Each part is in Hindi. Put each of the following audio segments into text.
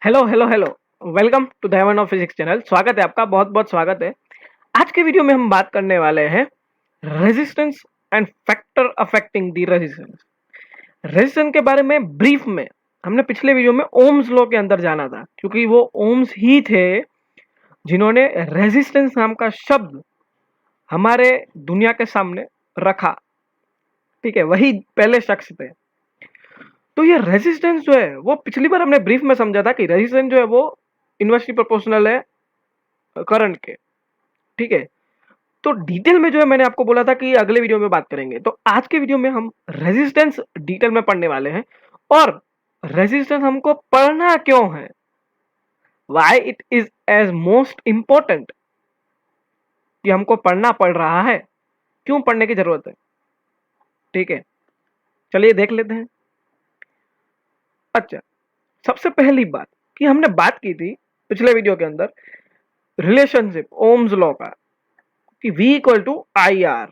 Hello hello hello. Welcome to the heaven of physics channel. स्वागत है आपका, बहुत बहुत स्वागत है। आज के वीडियो में हम बात करने वाले हैं resistance and factor affecting the resistance. Resistance के बारे में ब्रीफ में हमने पिछले वीडियो में ओम्स लॉ के अंदर जाना था, क्योंकि वो ओम्स ही थे जिन्होंने रेजिस्टेंस नाम का शब्द हमारे दुनिया के सामने रखा। ठीक है, वही पहले शख्स थे। तो ये रेजिस्टेंस जो है वो पिछली बार हमने ब्रीफ में समझा था कि रेजिस्टेंस जो है वो इन्वर्सली प्रोपोर्शनल है करंट के। ठीक है, तो डिटेल में जो है मैंने आपको बोला था कि अगले वीडियो में बात करेंगे। तो आज के वीडियो में हम रेजिस्टेंस डिटेल में पढ़ने वाले हैं और रेजिस्टेंस हमको पढ़ना क्यों है, why it is as most important कि हमको पढ़ना पड़ रहा है, क्यों पढ़ने की जरूरत है। ठीक है, चलिए देख लेते हैं। अच्छा, सबसे पहली बात कि हमने बात की थी पिछले वीडियो के अंदर रिलेशनशिप ओम्स लॉ का कि V equal to I R.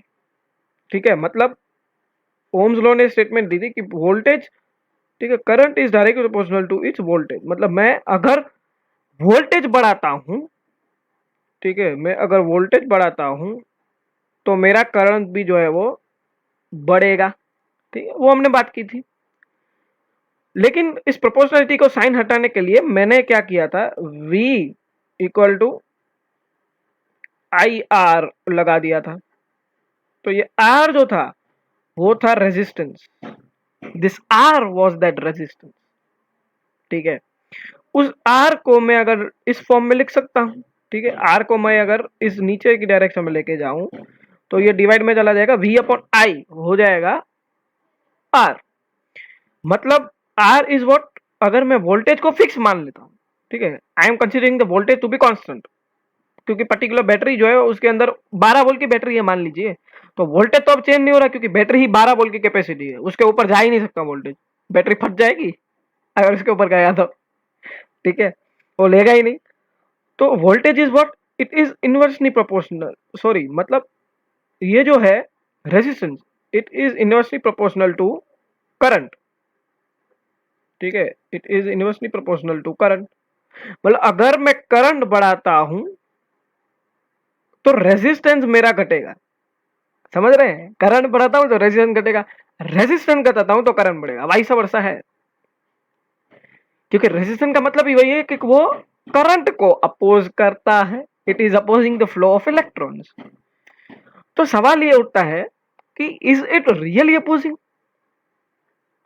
ठीक है, मतलब ओम्स लॉ ने स्टेटमेंट दी थी कि वोल्टेज, ठीक है, current is directly proportional to its voltage. मतलब मैं अगर वोल्टेज बढ़ाता हूं, ठीक है, मैं अगर वोल्टेज बढ़ाता हूं तो मेरा करंट भी जो है वो बढ़ेगा। ठीक है, वो हमने बात की थी। लेकिन इस प्रोपोर्शनलिटी को साइन हटाने के लिए मैंने क्या किया था, V equal to I R लगा दिया था। तो ये R जो था वो था resistance. This R was that resistance. ठीक है, उस R को मैं अगर इस फॉर्म में लिख सकता हूं। ठीक है, R को मैं अगर इस नीचे की डायरेक्शन में लेके जाऊं तो ये डिवाइड में चला जाएगा, V अपॉन आई हो जाएगा R। मतलब R इज व्हाट, अगर मैं वोल्टेज को फिक्स मान लेता हूं, ठीक है, I am considering the voltage to be constant, क्योंकि पर्टिकुलर बैटरी जो है उसके अंदर 12 वोल्ट की बैटरी है मान लीजिए, तो वोल्टेज तो अब चेंज नहीं हो रहा क्योंकि बैटरी ही 12 वोल्ट की कैपेसिटी है, उसके ऊपर जा ही नहीं सकता वोल्टेज, बैटरी फट जाएगी अगर उसके ऊपर गया तो। ठीक है, वो लेगा ही नहीं। तो voltage is what, it is inversely proportional, sorry मतलब ये जो है resistance, it is inversely proportional to current. ठीक है, it is inversely proportional to current. मतलब अगर मैं करंट बढ़ाता हूं तो रेजिस्टेंस मेरा घटेगा। समझ रहे हैं, करंट बढ़ाता हूं तो रेजिस्टेंस घटेगा, रेजिस्टेंस घटाता हूं तो करंट बढ़ेगा, वाइस वर्सा है। क्योंकि रेजिस्टेंस का मतलब ही वही है कि वो करंट को अपोज करता है, it is opposing the flow of electrons. तो सवाल ये उठता है कि इज इट रियली अपोजिंग।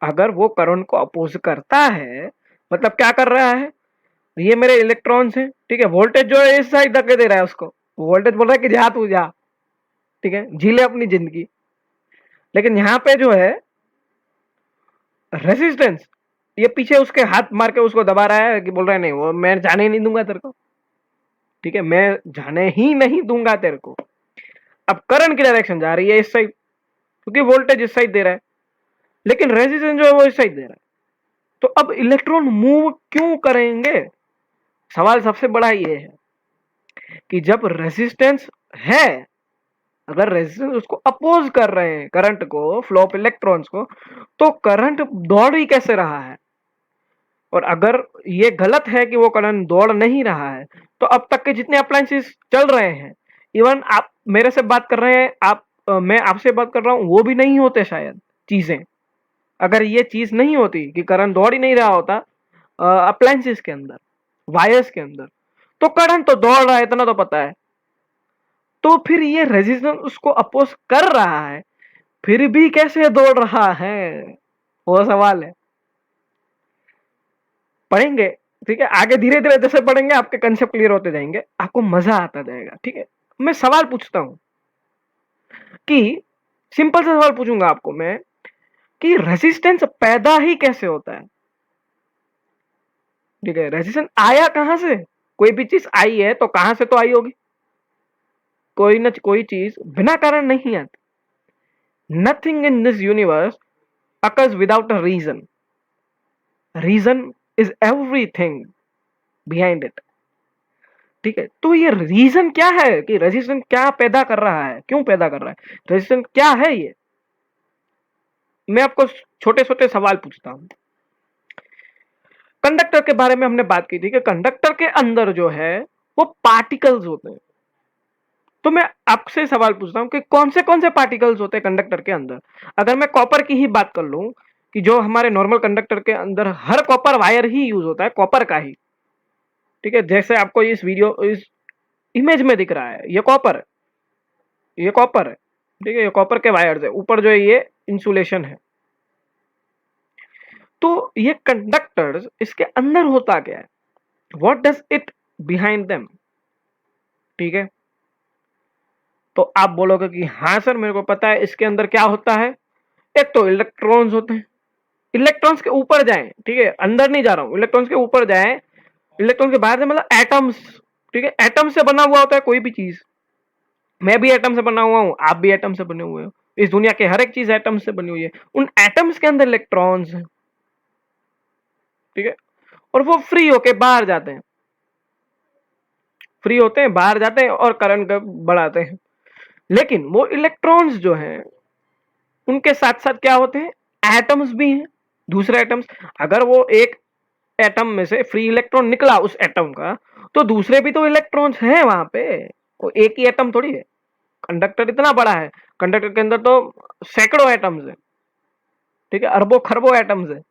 अगर वो करंट को अपोज करता है मतलब क्या कर रहा है, ये मेरे इलेक्ट्रॉन्स हैं। ठीक है, वोल्टेज जो है इस साइड धक्के दे रहा है उसको, वोल्टेज बोल रहा है कि जा तू जा, ठीक है, जी ले अपनी जिंदगी। लेकिन यहां पे जो है रेजिस्टेंस, ये पीछे उसके हाथ मार के उसको दबा रहा है कि बोल रहा है नहीं वो मैं जाने ही नहीं दूंगा तेरे को। ठीक है, मैं जाने ही नहीं दूंगा तेरे को। अब करंट की डायरेक्शन जा रही है इस साइड, क्योंकि वोल्टेज इस साइड दे रहा है, लेकिन रेजिस्टेंस जो है वो इस साइड दे रहा है। तो अब इलेक्ट्रॉन मूव क्यों करेंगे, सवाल सबसे बड़ा ये है कि जब रेजिस्टेंस है, अगर रेजिस्टेंस उसको अपोज कर रहे हैं करंट को, फ्लो ऑफ इलेक्ट्रॉन्स को, तो करंट दौड़ ही कैसे रहा है। और अगर ये गलत है कि वो करंट दौड़ नहीं रहा है, तो अब तक के जितने अप्लायंसेस चल रहे हैं, इवन आप मेरे से बात कर रहे हैं, आप मैं आपसे बात कर रहा हूं, वो भी नहीं होते शायद चीजें। अगर ये चीज नहीं होती कि करंट दौड़ ही नहीं रहा होता अप्लायंसेस के अंदर, वायर्स के अंदर, तो करंट तो दौड़ रहा है, इतना तो पता है। तो फिर ये रेजिस्टेंस उसको अपोज कर रहा है, फिर भी कैसे दौड़ रहा है, वो सवाल है। पढ़ेंगे, ठीक है, आगे धीरे धीरे जैसे पढ़ेंगे आपके कंसेप्ट क्लियर होते जाएंगे, आपको मजा आता जाएगा। ठीक है, मैं सवाल पूछता हूं कि सिंपल सा सवाल पूछूंगा आपको मैं कि रेजिस्टेंस पैदा ही कैसे होता है। ठीक है, रेजिस्टेंस आया कहां से, कोई भी चीज आई है तो कहां से तो आई होगी, कोई ना कोई चीज बिना कारण नहीं आती। Nothing in this universe occurs without a reason. Reason is everything behind it. ठीक है, तो ये रीजन क्या है कि रेजिस्टेंस क्या पैदा कर रहा है, क्यों पैदा कर रहा है, रेजिस्टेंस क्या है ये। मैं आपको छोटे छोटे सवाल पूछता हूं। कंडक्टर के बारे में हमने बात की थी कि कंडक्टर के अंदर जो है वो पार्टिकल्स होते हैं। तो मैं आपसे सवाल पूछता हूं कि कौन से पार्टिकल्स होते हैं कंडक्टर के अंदर। अगर मैं कॉपर की ही बात कर लूं कि जो हमारे नॉर्मल कंडक्टर के अंदर हर कॉपर वायर ही यूज होता है, कॉपर का ही, ठीक है। जैसे आपको इस इमेज में दिख रहा है, ये कॉपर है, ये कॉपर है, ठीक है, ये कॉपर के वायर्स है, ऊपर जो है ये इंसुलेशन है। तो ये कंडक्टर्स, इसके अंदर होता क्या है, what does it behind them, ठीक है। तो आप बोलोगे कि हाँ सर मेरे को पता है इसके अंदर क्या होता है। एक तो इलेक्ट्रॉन्स होते हैं, इलेक्ट्रॉन्स के ऊपर जाएं, ठीक है, अंदर नहीं जा रहा हूं, इलेक्ट्रॉन्स के ऊपर जाएं, इलेक्ट्रॉन के बाहर से मतलब एटम्स, ठीक है, एटम से बना हुआ होता है कोई भी चीज। मैं भी एटम से बना हुआ हूं, आप भी एटम से बने हुए हो, इस दुनिया के हर एक चीज एटम से बनी हुई है। उन एटम्स के अंदर इलेक्ट्रॉन्स हैं, ठीक है, और वो फ्री होके बाहर जाते हैं, फ्री होते हैं, बाहर जाते हैं और करंट बढ़ाते हैं। लेकिन वो इलेक्ट्रॉन्स जो हैं उनके साथ साथ क्या होते हैं, एटम्स भी हैं, दूसरे एटम्स। अगर वो एक एटम में से फ्री इलेक्ट्रॉन निकला उस एटम का, तो दूसरे भी तो इलेक्ट्रॉन्स हैं वहां पे, वो एक ही एटम थोड़ी है। कंडक्टर इतना बड़ा है, कंडक्टर के अंदर तो सैकड़ों एटम्स है, ठीक है, अरबों खरबों एटम्स है,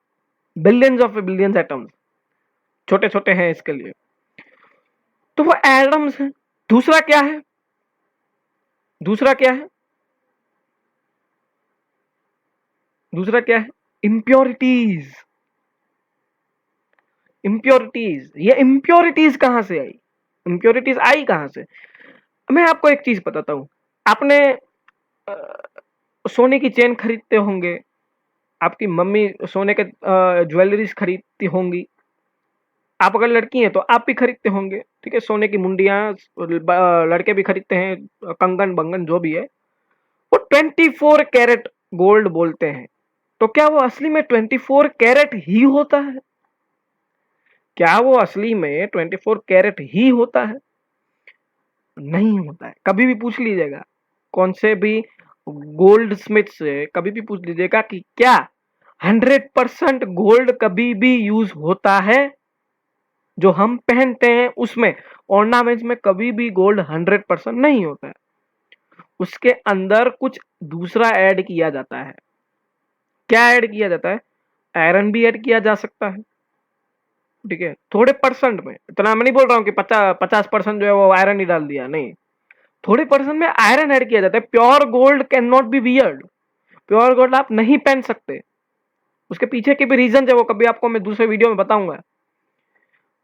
बिलियंस ऑफ बिलियंस एटम्स, छोटे छोटे हैं इसके लिए। तो वो एटम्स है। दूसरा क्या है, दूसरा क्या है, दूसरा क्या है, इम्प्योरिटीज। इम्प्योरिटीज, ये इम्प्योरिटीज कहां से आई, इम्प्योरिटीज आई कहां से। मैं आपको एक चीज बताता हूं। आपने सोने की चेन खरीदते होंगे, आपकी मम्मी सोने के ज्वेलरीज खरीदती होंगी, आप अगर लड़की हैं तो आप भी खरीदते होंगे, ठीक है, सोने की मुंडियां, लड़के भी खरीदते हैं, कंगन बंगन जो भी है। वो 24 कैरेट गोल्ड बोलते हैं। तो क्या वो असली में 24 कैरेट ही होता है, क्या वो असली में 24 कैरेट ही होता है, नहीं होता है। कभी भी पूछ लीजिएगा कौन से भी गोल्ड स्मिथ से, कभी भी पूछ लीजिएगा कि क्या 100% गोल्ड कभी भी यूज होता है। जो हम पहनते हैं उसमें ऑर्नामेंट्स में कभी भी गोल्ड 100% नहीं होता है, उसके अंदर कुछ दूसरा ऐड किया जाता है। क्या ऐड किया जाता है, आयरन भी ऐड किया जा सकता है, ठीक है, थोड़े परसेंट में। इतना मैं नहीं बोल रहा हूँ कि 50% जो है वो आयरन ही डाल दिया, नहीं, थोड़े परसेंट में आयरन ऐड किया जाता है। Pure gold can not be weird, pure gold आप नहीं पहन सकते, उसके पीछे के भी रीजन है, वो कभी आपको मैं दूसरे वीडियो में बताऊंगा,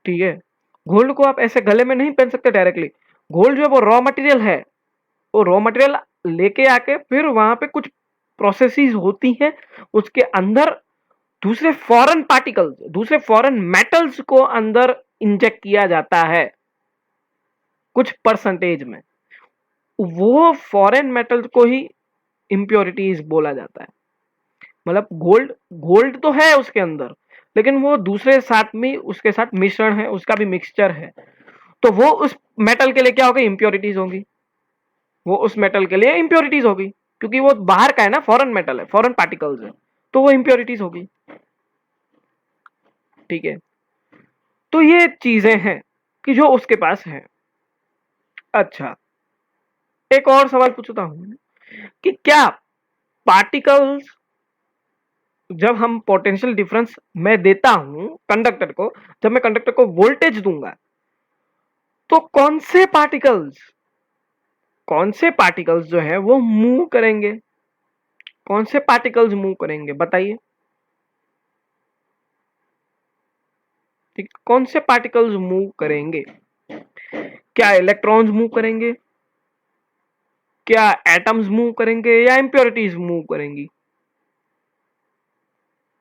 ठीक है। गोल्ड को आप ऐसे गले में नहीं पहन सकते डायरेक्टली। गोल्ड जो है वो रॉ मटेरियल है, वो रॉ मटेरियल लेके आके फिर वहां पे कुछ प्रोसेसेस होती हैं, उसके अंदर दूसरे फॉरेन पार्टिकल्स, दूसरे फॉरेन मेटल्स को अंदर इंजेक्ट किया जाता है कुछ परसेंटेज में। वो फॉरेन मेटल्स को ही इंप्योरिटीज बोला जाता है। मतलब गोल्ड, गोल्ड तो है उसके अंदर, लेकिन वो दूसरे साथ में उसके साथ मिश्रण है, उसका भी मिक्सचर है। तो वो उस मेटल के लिए क्या होगी, इंप्योरिटीज होगी, वो उस मेटल के लिए इंप्योरिटीज होगी, क्योंकि वो बाहर का है ना, फॉरेन मेटल है, फॉरेन पार्टिकल्स है, तो वो इंप्योरिटीज होगी, ठीक है। तो ये चीजें हैं कि जो उसके पास है। अच्छा, एक और सवाल पूछता हूं कि क्या पार्टिकल्स, जब हम पोटेंशियल डिफरेंस मैं देता हूं कंडक्टर को, जब मैं कंडक्टर को वोल्टेज दूंगा, तो कौन से पार्टिकल्स जो है वो मूव करेंगे, कौन से पार्टिकल्स मूव करेंगे बताइए, ठीक, कौन से पार्टिकल्स मूव करेंगे। क्या इलेक्ट्रॉन्स मूव करेंगे, क्या एटम्स मूव करेंगे, या इंप्योरिटीज मूव करेंगी,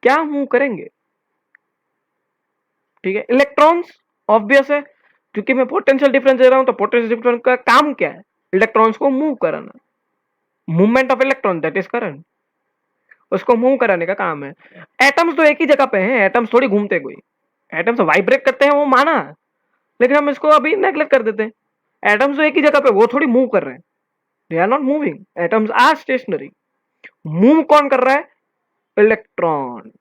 क्या मूव करेंगे, ठीक है। इलेक्ट्रॉन्स ऑब्वियस है, क्योंकि मैं पोटेंशियल डिफरेंस दे रहा हूं, तो पोटेंशियल डिफरेंस का काम क्या है, इलेक्ट्रॉन्स को मूव कराना, movement of electron that is current, उसको मूव कराने का काम है। एटम्स तो एक ही जगह पे हैं, एटम्स थोड़ी घूमते, कोई एटम्स वाइब्रेट करते हैं वो माना, लेकिन हम इसको अभी नेग्लेक्ट कर देते हैं। एटम्स तो एक ही जगह पे, वो थोड़ी मूव कर रहे हैं, they are not moving, atoms are stationary. Move कौन कर रहा है, इलेक्ट्रॉन,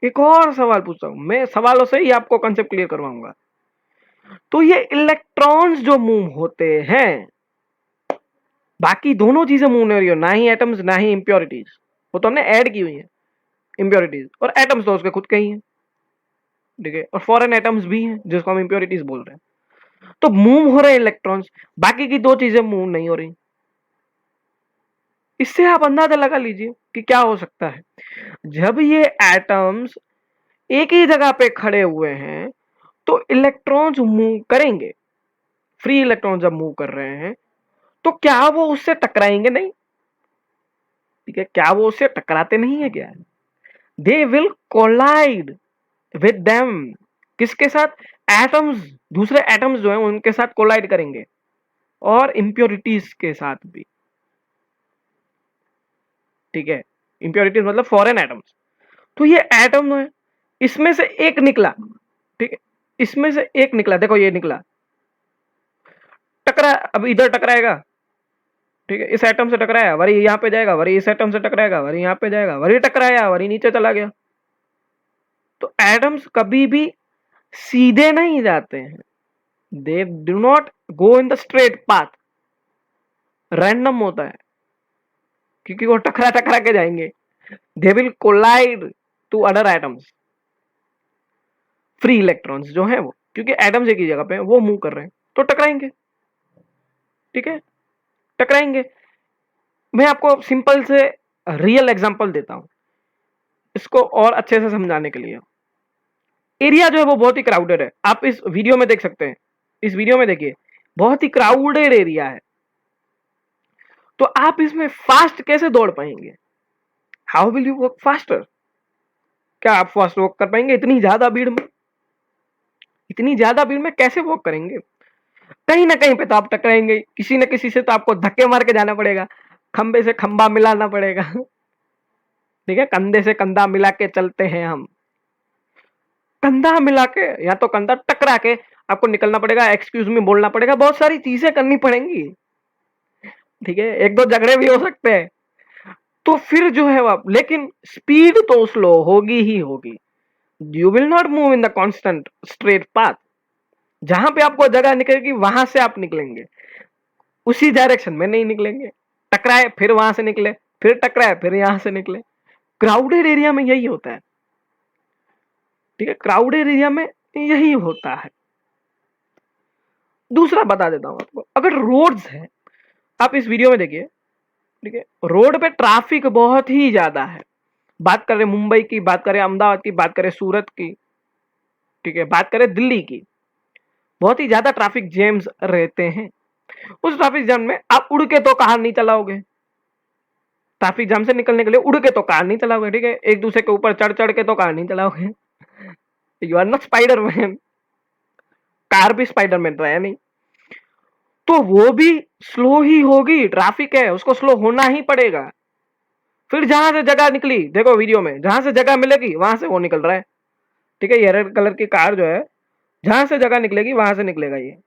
एक और सवाल पूछता हूं मैं, सवालों से ही आपको कंसेप्ट क्लियर करवाऊंगा। तो ये इलेक्ट्रॉन्स जो मूव होते हैं, बाकी दोनों चीजें मूव नहीं हो रही हो, ना ही एटम्स ना ही इंप्योरिटीज, वो तो हमने ऐड की हुई है इंप्योरिटीज, और एटम्स तो उसके खुद के ही हैं, ठीक है, और फॉरेन एटम्स भी हैं जिसको हम इंप्योरिटीज बोल रहे हैं। तो मूव हो रहे इलेक्ट्रॉन्स, बाकी की दो चीजें मूव नहीं हो रही। इससे आप अंदाजा लगा लीजिए कि क्या हो सकता है। जब ये एटम्स एक ही जगह पे खड़े हुए हैं तो इलेक्ट्रॉन्स मूव करेंगे। फ्री इलेक्ट्रॉन जब मूव कर रहे हैं तो क्या वो उससे टकराएंगे नहीं? ठीक है, क्या वो उससे टकराते नहीं है क्या? They will collide with them. किसके साथ? एटम्स, दूसरे एटम्स जो है उनके साथ कोलाइड करेंगे, और इंप्योरिटीज के साथ भी। ठीक है, इंप्योरिटीज मतलब फॉरेन एटम्स। तो ये एटम है, इसमें से एक निकला, ठीक है, इसमें से एक निकला, देखो ये निकला, टकरा, अब इधर टकराएगा, ठीक है, इस एटम से टकराया, वरी यहां पे जाएगा, वरी इस एटम से टकराएगा, वरी यहां पे जाएगा, वरी टकराया, वरी नीचे चला गया। तो एटम्स कभी भी सीधे नहीं जाते हैं, they do not go in the straight path, random होता है, क्योंकि वो टकरा टकरा के जाएंगे। They will collide to other atoms, free electrons जो है वो, क्योंकि एटम्स एक ही जगह पे है, वो मूव कर रहे हैं तो टकराएंगे। ठीक है, टकराएंगे। मैं आपको सिंपल से रियल एग्जांपल देता हूं इसको और अच्छे से समझाने के लिए। एरिया जो है वो बहुत ही क्राउडेड है, आप इस वीडियो में देख सकते हैं, इस वीडियो में देखिए बहुत ही क्राउडेड एरिया है। तो आप इसमें फास्ट कैसे दौड़ पाएंगे? How will you work faster? क्या आप फास्ट वर्क कर पाएंगे इतनी ज्यादा भीड़ में? इतनी ज्यादा भीड़ में कैसे वर्क करेंगे? कहीं ना कहीं पे तो आप टकराएंगे, किसी न किसी से तो आपको धक्के मार के जाना पड़ेगा, खंबे से खंबा मिलाना पड़ेगा। ठीक है, कंधे से कंधा मिला के चलते हैं हम, कंधा मिला के या तो कंधा टकरा के आपको निकलना पड़ेगा, एक्सक्यूज मी बोलना पड़ेगा, बहुत सारी चीजें करनी पड़ेंगी। ठीक है, एक दो झगड़े भी हो सकते हैं। तो फिर जो है आप, लेकिन स्पीड तो स्लो होगी ही होगी। You will not move in the constant straight path. जहां पे आपको जगह निकलेगी वहां से आप निकलेंगे, उसी डायरेक्शन में नहीं निकलेंगे। टकराए फिर वहां से निकले, फिर टकराए फिर यहां से निकले। क्राउडेड एरिया में यही होता है। ठीक है, क्राउडेड एरिया में यही होता है। दूसरा बता देता हूं आपको, अगर रोड्स है, आप इस वीडियो में देखिए, ठीक है, रोड पे ट्रैफिक बहुत ही ज्यादा है। बात करें मुंबई की, बात करें अहमदाबाद की, बात करें सूरत की, ठीक है, बात करें दिल्ली की, बहुत ही ज्यादा ट्रैफिक जैम्स रहते हैं। उस ट्रैफिक जाम में आप उड़ के तो कार नहीं चलाओगे, ट्रैफिक जाम से निकलने के लिए उड़ के तो कार नहीं चलाओगे। ठीक है, एक दूसरे के ऊपर चढ़ चढ़ के तो कार नहीं चलाओगे। You are not Spiderman, car भी स्पाइडरमैन तो है नहीं। तो वो भी स्लो ही होगी, ट्रैफिक है उसको स्लो होना ही पड़ेगा। फिर जहां से जगह निकली, देखो वीडियो में, जहां से जगह मिलेगी वहां से वो निकल रहा है। ठीक है, ये रेड कलर की कार जो है, जहां से जगह निकलेगी वहां से निकलेगा। ये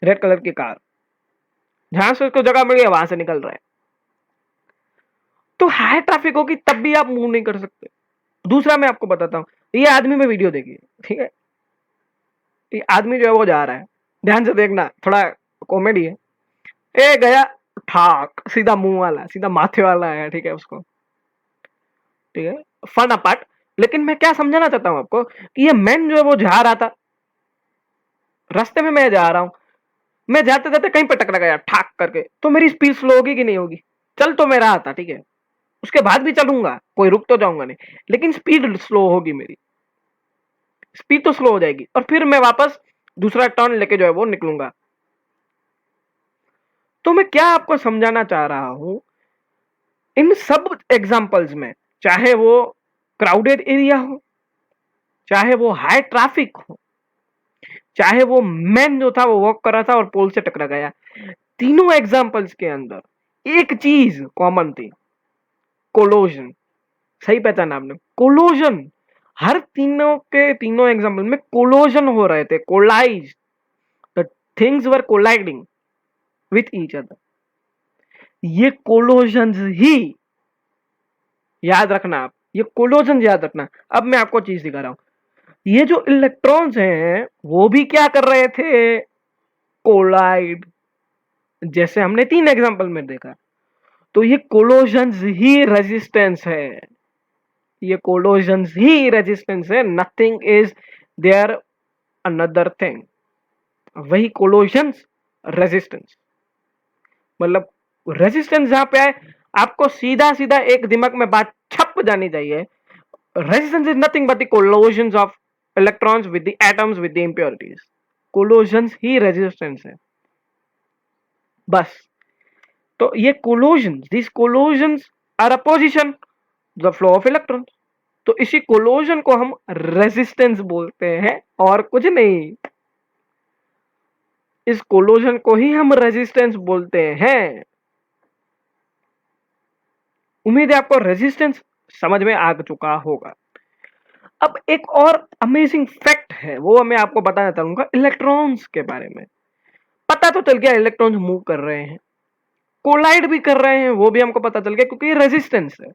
रेड कलर की कार जहां से उसको जगह मिल गई वहां से निकल रहा है। तो हाई ट्रैफिक होगी तब भी आप मूव नहीं कर सकते। दूसरा मैं आपको बताता हूँ, ये आदमी में वीडियो देखिए, ठीक है, ये आदमी जो है वो जा रहा है, ध्यान से देखना, थोड़ा कॉमेडी है। ए गया, ठाक सीधा मुंह वाला, सीधा माथे वाला है। ठीक है, उसको, ठीक है, फन अपार्ट। लेकिन मैं क्या समझाना चाहता हूं आपको कि ये मैन जो है वो जा रहा था, रास्ते में मैं जा रहा हूं, मैं जाते जाते कहीं पे टकरा गया ठाक करके, तो मेरी स्पीड स्लो होगी कि नहीं होगी? चल तो मैं रहा था, ठीक है, उसके बाद भी चलूंगा, कोई रुक तो जाऊंगा नहीं, लेकिन स्पीड स्लो होगी, मेरी स्पीड तो स्लो हो जाएगी, और फिर मैं वापस दूसरा टर्न लेके जो है वो निकलूंगा। तो मैं क्या आपको समझाना चाह रहा हूं, इन सब एग्जांपल्स में, चाहे वो क्राउडेड एरिया हो, चाहे वो हाई ट्रैफिक हो, चाहे वो मैन जो था वो वॉक कर रहा था और पोल से टकरा गया, तीनों एग्जांपल्स के अंदर एक चीज कॉमन थी, कोलोजन। सही पहचाना आपने, कोलोजन। हर तीनों के तीनों एग्जांपल में कोलोजन हो रहे थे, collide, the things were colliding with each other. ये कोलोजन ही, याद रखना आप, ये कोलोजन याद रखना। अब मैं आपको चीज दिखा रहा हूं, ये जो इलेक्ट्रॉन्स हैं वो भी क्या कर रहे थे, कोलाइड, जैसे हमने 3 एग्जांपल में देखा। तो ये कोलोजन ही रेजिस्टेंस है, ये कोलोजन ही रेजिस्टेंस है, nothing is there another thing, वही कोलोजन रेजिस्टेंस। मतलब रेजिस्टेंस जहां पे आए, आपको सीधा सीधा एक दिमाग में बात छप जानी चाहिए, resistance is nothing but the collision of electrons with the atoms with the impurities, collision ही रेजिस्टेंस है बस। तो ये collision, this collisions are opposition the flow of electron, तो इसी कोलोजन को हम रेजिस्टेंस बोलते हैं और कुछ नहीं, इस कोलोजन को ही हम रेजिस्टेंस बोलते हैं। उम्मीद है आपको रेजिस्टेंस समझ में आ चुका होगा। अब एक और अमेजिंग फैक्ट है, वो मैं आपको बताना चाहूंगा इलेक्ट्रॉन्स के बारे में। पता तो चल गया इलेक्ट्रॉन्स मूव कर रहे हैं, कोलाइड भी कर रहे हैं, वो भी हमको पता चल गया क्योंकि ये रेजिस्टेंस है,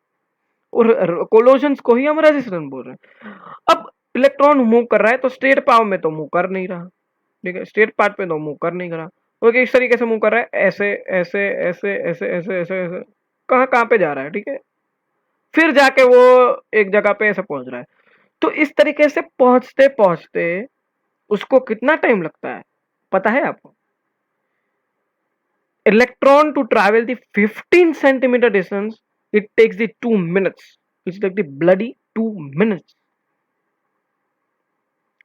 और कोलोजन्स को ही हम रेजिस्टेंस बोल रहे हैं। अब इलेक्ट्रॉन मूव कर रहा है तो स्टेट पावर में तो मूव कर नहीं रहा, ठीक है, स्टेट पार्ट पे तो मूव कर नहीं रहा, वो इस तरीके से मूव कर रहा है, ऐसे ऐसे ऐसे ऐसे ऐसे ऐसे ऐसे, कहाँ कहाँ पे जा रहा है, ठीक है, फिर जाके वो एक जगह पे ऐसे पहुंच रहा है। तो इस तरीके से पहुंचते पहुंचते उसको कितना टाइम लगता है पता है आपको? Electron to travel the 15 centimetre distance, it takes the 2 minutes, it's like the bloody 2 minutes,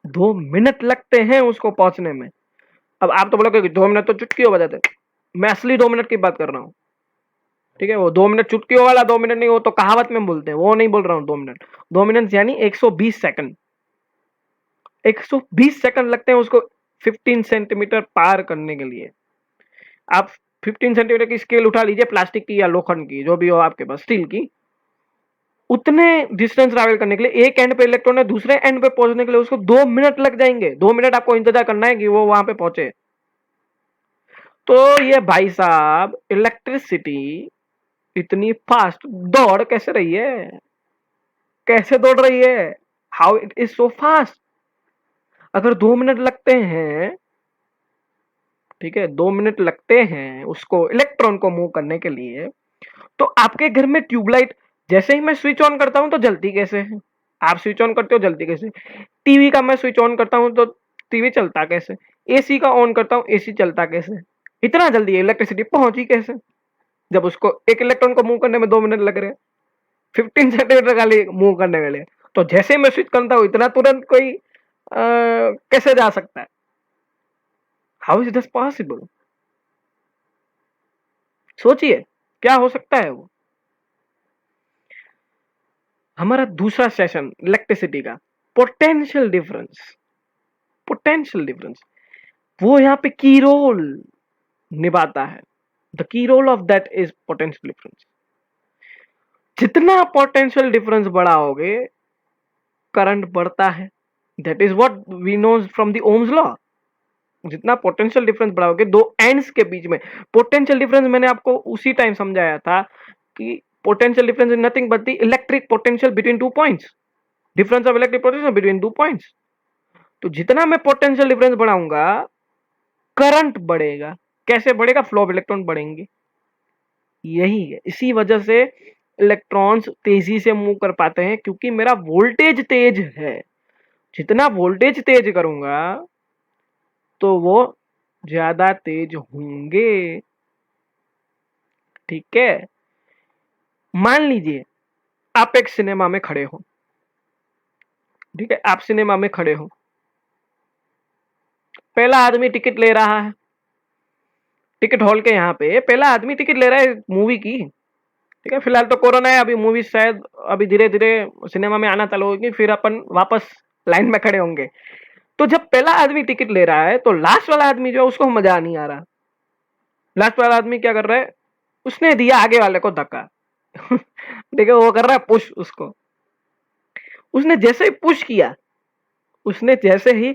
2 minute लगते हैं उसको पहुंचने में। अब आप तो बोलोगे कि 2 मिनट तो चुटकियों बजाते, मैं असली 2 मिनट की बात कर रहा हूँ, ठीक है, वो 2 मिनट चुटकियों वाला 2 मिनट नहीं, वो तो कहावत में बोलते हैं, वो नहीं बोल रहा हूँ 2 मिनट। 2 मिनट यानी 120 सेकंड, 120 सेकंड लगते हैं उसको 15 सेंटीमीटर पार करने के लिए। आप 15 सेंटीमीटर की स्केल उठा लीजिए, प्लास्टिक की या लोखंड की, जो भी हो आपके पास, स्टील की, उतने डिस्टेंस ट्रैवल करने के लिए एक एंड पे इलेक्ट्रॉन है, दूसरे एंड पे पहुंचने के लिए उसको 2 मिनट लग जाएंगे। 2 मिनट आपको इंतजार करना है कि वो वहां पे पहुंचे। तो ये भाई साहब इलेक्ट्रिसिटी इतनी फास्ट दौड़ कैसे रही है, कैसे दौड़ रही है, how it is so fast. अगर 2 मिनट लगते हैं, ठीक है, 2 मिनट लगते हैं उसको इलेक्ट्रॉन को मूव करने के लिए, तो आपके घर में ट्यूबलाइट जैसे ही मैं स्विच ऑन करता हूं तो जलती कैसे है? आप स्विच ऑन करते हो जलती कैसे? टीवी का मैं स्विच ऑन करता हूं तो टीवी चलता कैसे? एसी का ऑन करता हूं एसी चलता कैसे? इतना जल्दी इलेक्ट्रिसिटी पहुंची कैसे, जब उसको एक इलेक्ट्रॉन को मूव करने में 2 मिनट लग रहे हैं, 15 सेंटीमीटर का लिए मूव करने के लिए। तो जैसे मैं स्विच करता हूं इतना तुरंत कोई कैसे जा सकता है? How is this possible? सोचिए क्या हो सकता है वो। हमारा दूसरा सेशन इलेक्ट्रिसिटी का, पोटेंशियल डिफरेंस, पोटेंशियल डिफरेंस, वो यहाँ पे की रोल निभाता है। The key role of that is potential difference. जितना पोटेंशियल डिफरेंस बढ़ाओगे करंट बढ़ता है, that is what we know from the Ohm's law. जितना पोटेंशियल डिफरेंस बढ़ाओगे दो एंड्स के बीच में, पोटेंशियल डिफरेंस मैंने आपको उसी टाइम समझाया था कि potential difference is nothing but the electric potential between 2 points, difference of electric potential between 2 points. तो जितना मैं पोटेंशियल डिफरेंस बढ़ाऊंगा करंट बढ़ेगा। कैसे बढ़ेगा? फ्लो ऑफ इलेक्ट्रॉन बढ़ेंगे। यही है, इसी वजह से इलेक्ट्रॉन्स तेजी से मूव कर पाते हैं, क्योंकि मेरा वोल्टेज तेज है। जितना वोल्टेज तेज करूंगा तो वो ज्यादा तेज होंगे, ठीक है। मान लीजिए आप एक सिनेमा में खड़े हो, ठीक है, आप सिनेमा में खड़े हो, पहला आदमी टिकट ले रहा है, टिकट हॉल के यहाँ पे पहला आदमी टिकट ले रहा है मूवी की, ठीक है। फिलहाल तो कोरोना है, अभी मूवी शायद अभी धीरे धीरे सिनेमा में आना चालू होगी, फिर अपन वापस लाइन में खड़े होंगे। तो जब पहला आदमी टिकट ले रहा है तो लास्ट वाला आदमी जो है उसको मजा नहीं आ रहा। लास्ट वाला आदमी क्या कर रहा है? उसने दिया आगे वाले को धक्का ठीक है, वो कर रहा है पुश उसको। उसने जैसे ही पुश किया, उसने जैसे ही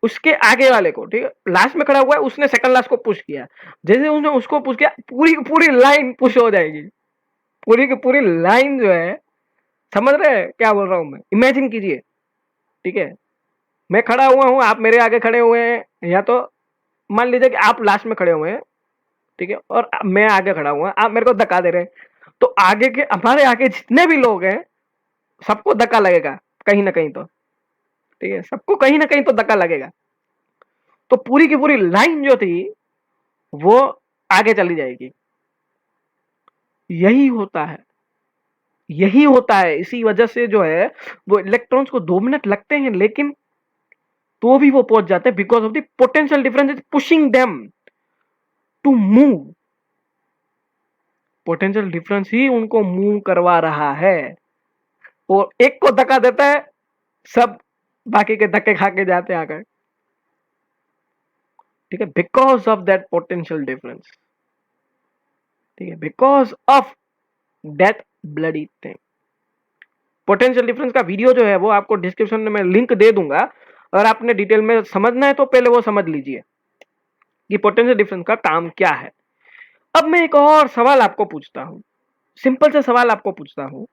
उसके आगे वाले को, ठीक है, लास्ट में खड़ा हुआ है, उसने सेकंड लास्ट को पुश किया, जैसे उसने उसको पुश किया पूरी की पूरी लाइन पुश हो जाएगी, पूरी की पूरी लाइन जो है समझ रहे हैं क्या बोल रहा हूं मैं? इमेजिन कीजिए, ठीक है, मैं खड़ा हुआ हूं, आप मेरे आगे खड़े हुए हैं, या तो मान लीजिए कि आप लास्ट में खड़े हुए हैं, ठीक है, और मैं आगे खड़ा हुआ, आप मेरे को धक्का दे रहे हैं, तो आगे के हमारे आगे जितने भी लोग हैं सबको धक्का लगेगा कहीं ना कहीं तो, ठीक है, सबको कहीं ना कहीं तो धक्का लगेगा। तो पूरी की पूरी लाइन जो थी वो आगे चली जाएगी। यही होता है, यही होता है, इसी वजह से जो है वो इलेक्ट्रॉन्स को 2 मिनट लगते हैं, लेकिन तो भी वो पहुंच जाते हैं, because of the potential difference is pushing them to move. Potential difference ही उनको मूव करवा रहा है। और एक को धक्का देता है, सब बाकी के धक्के खा के जाते हैं आकर, ठीक है, because of that potential difference, ठीक है, because of that bloody thing. Potential difference का वीडियो जो है वो आपको डिस्क्रिप्शन में मैं लिंक दे दूंगा, अगर आपने डिटेल में समझना है तो पहले वो समझ लीजिए कि पोटेंशियल डिफरेंस का काम क्या है। अब मैं एक और सवाल आपको पूछता हूं, सिंपल सा सवाल आपको पूछता हूं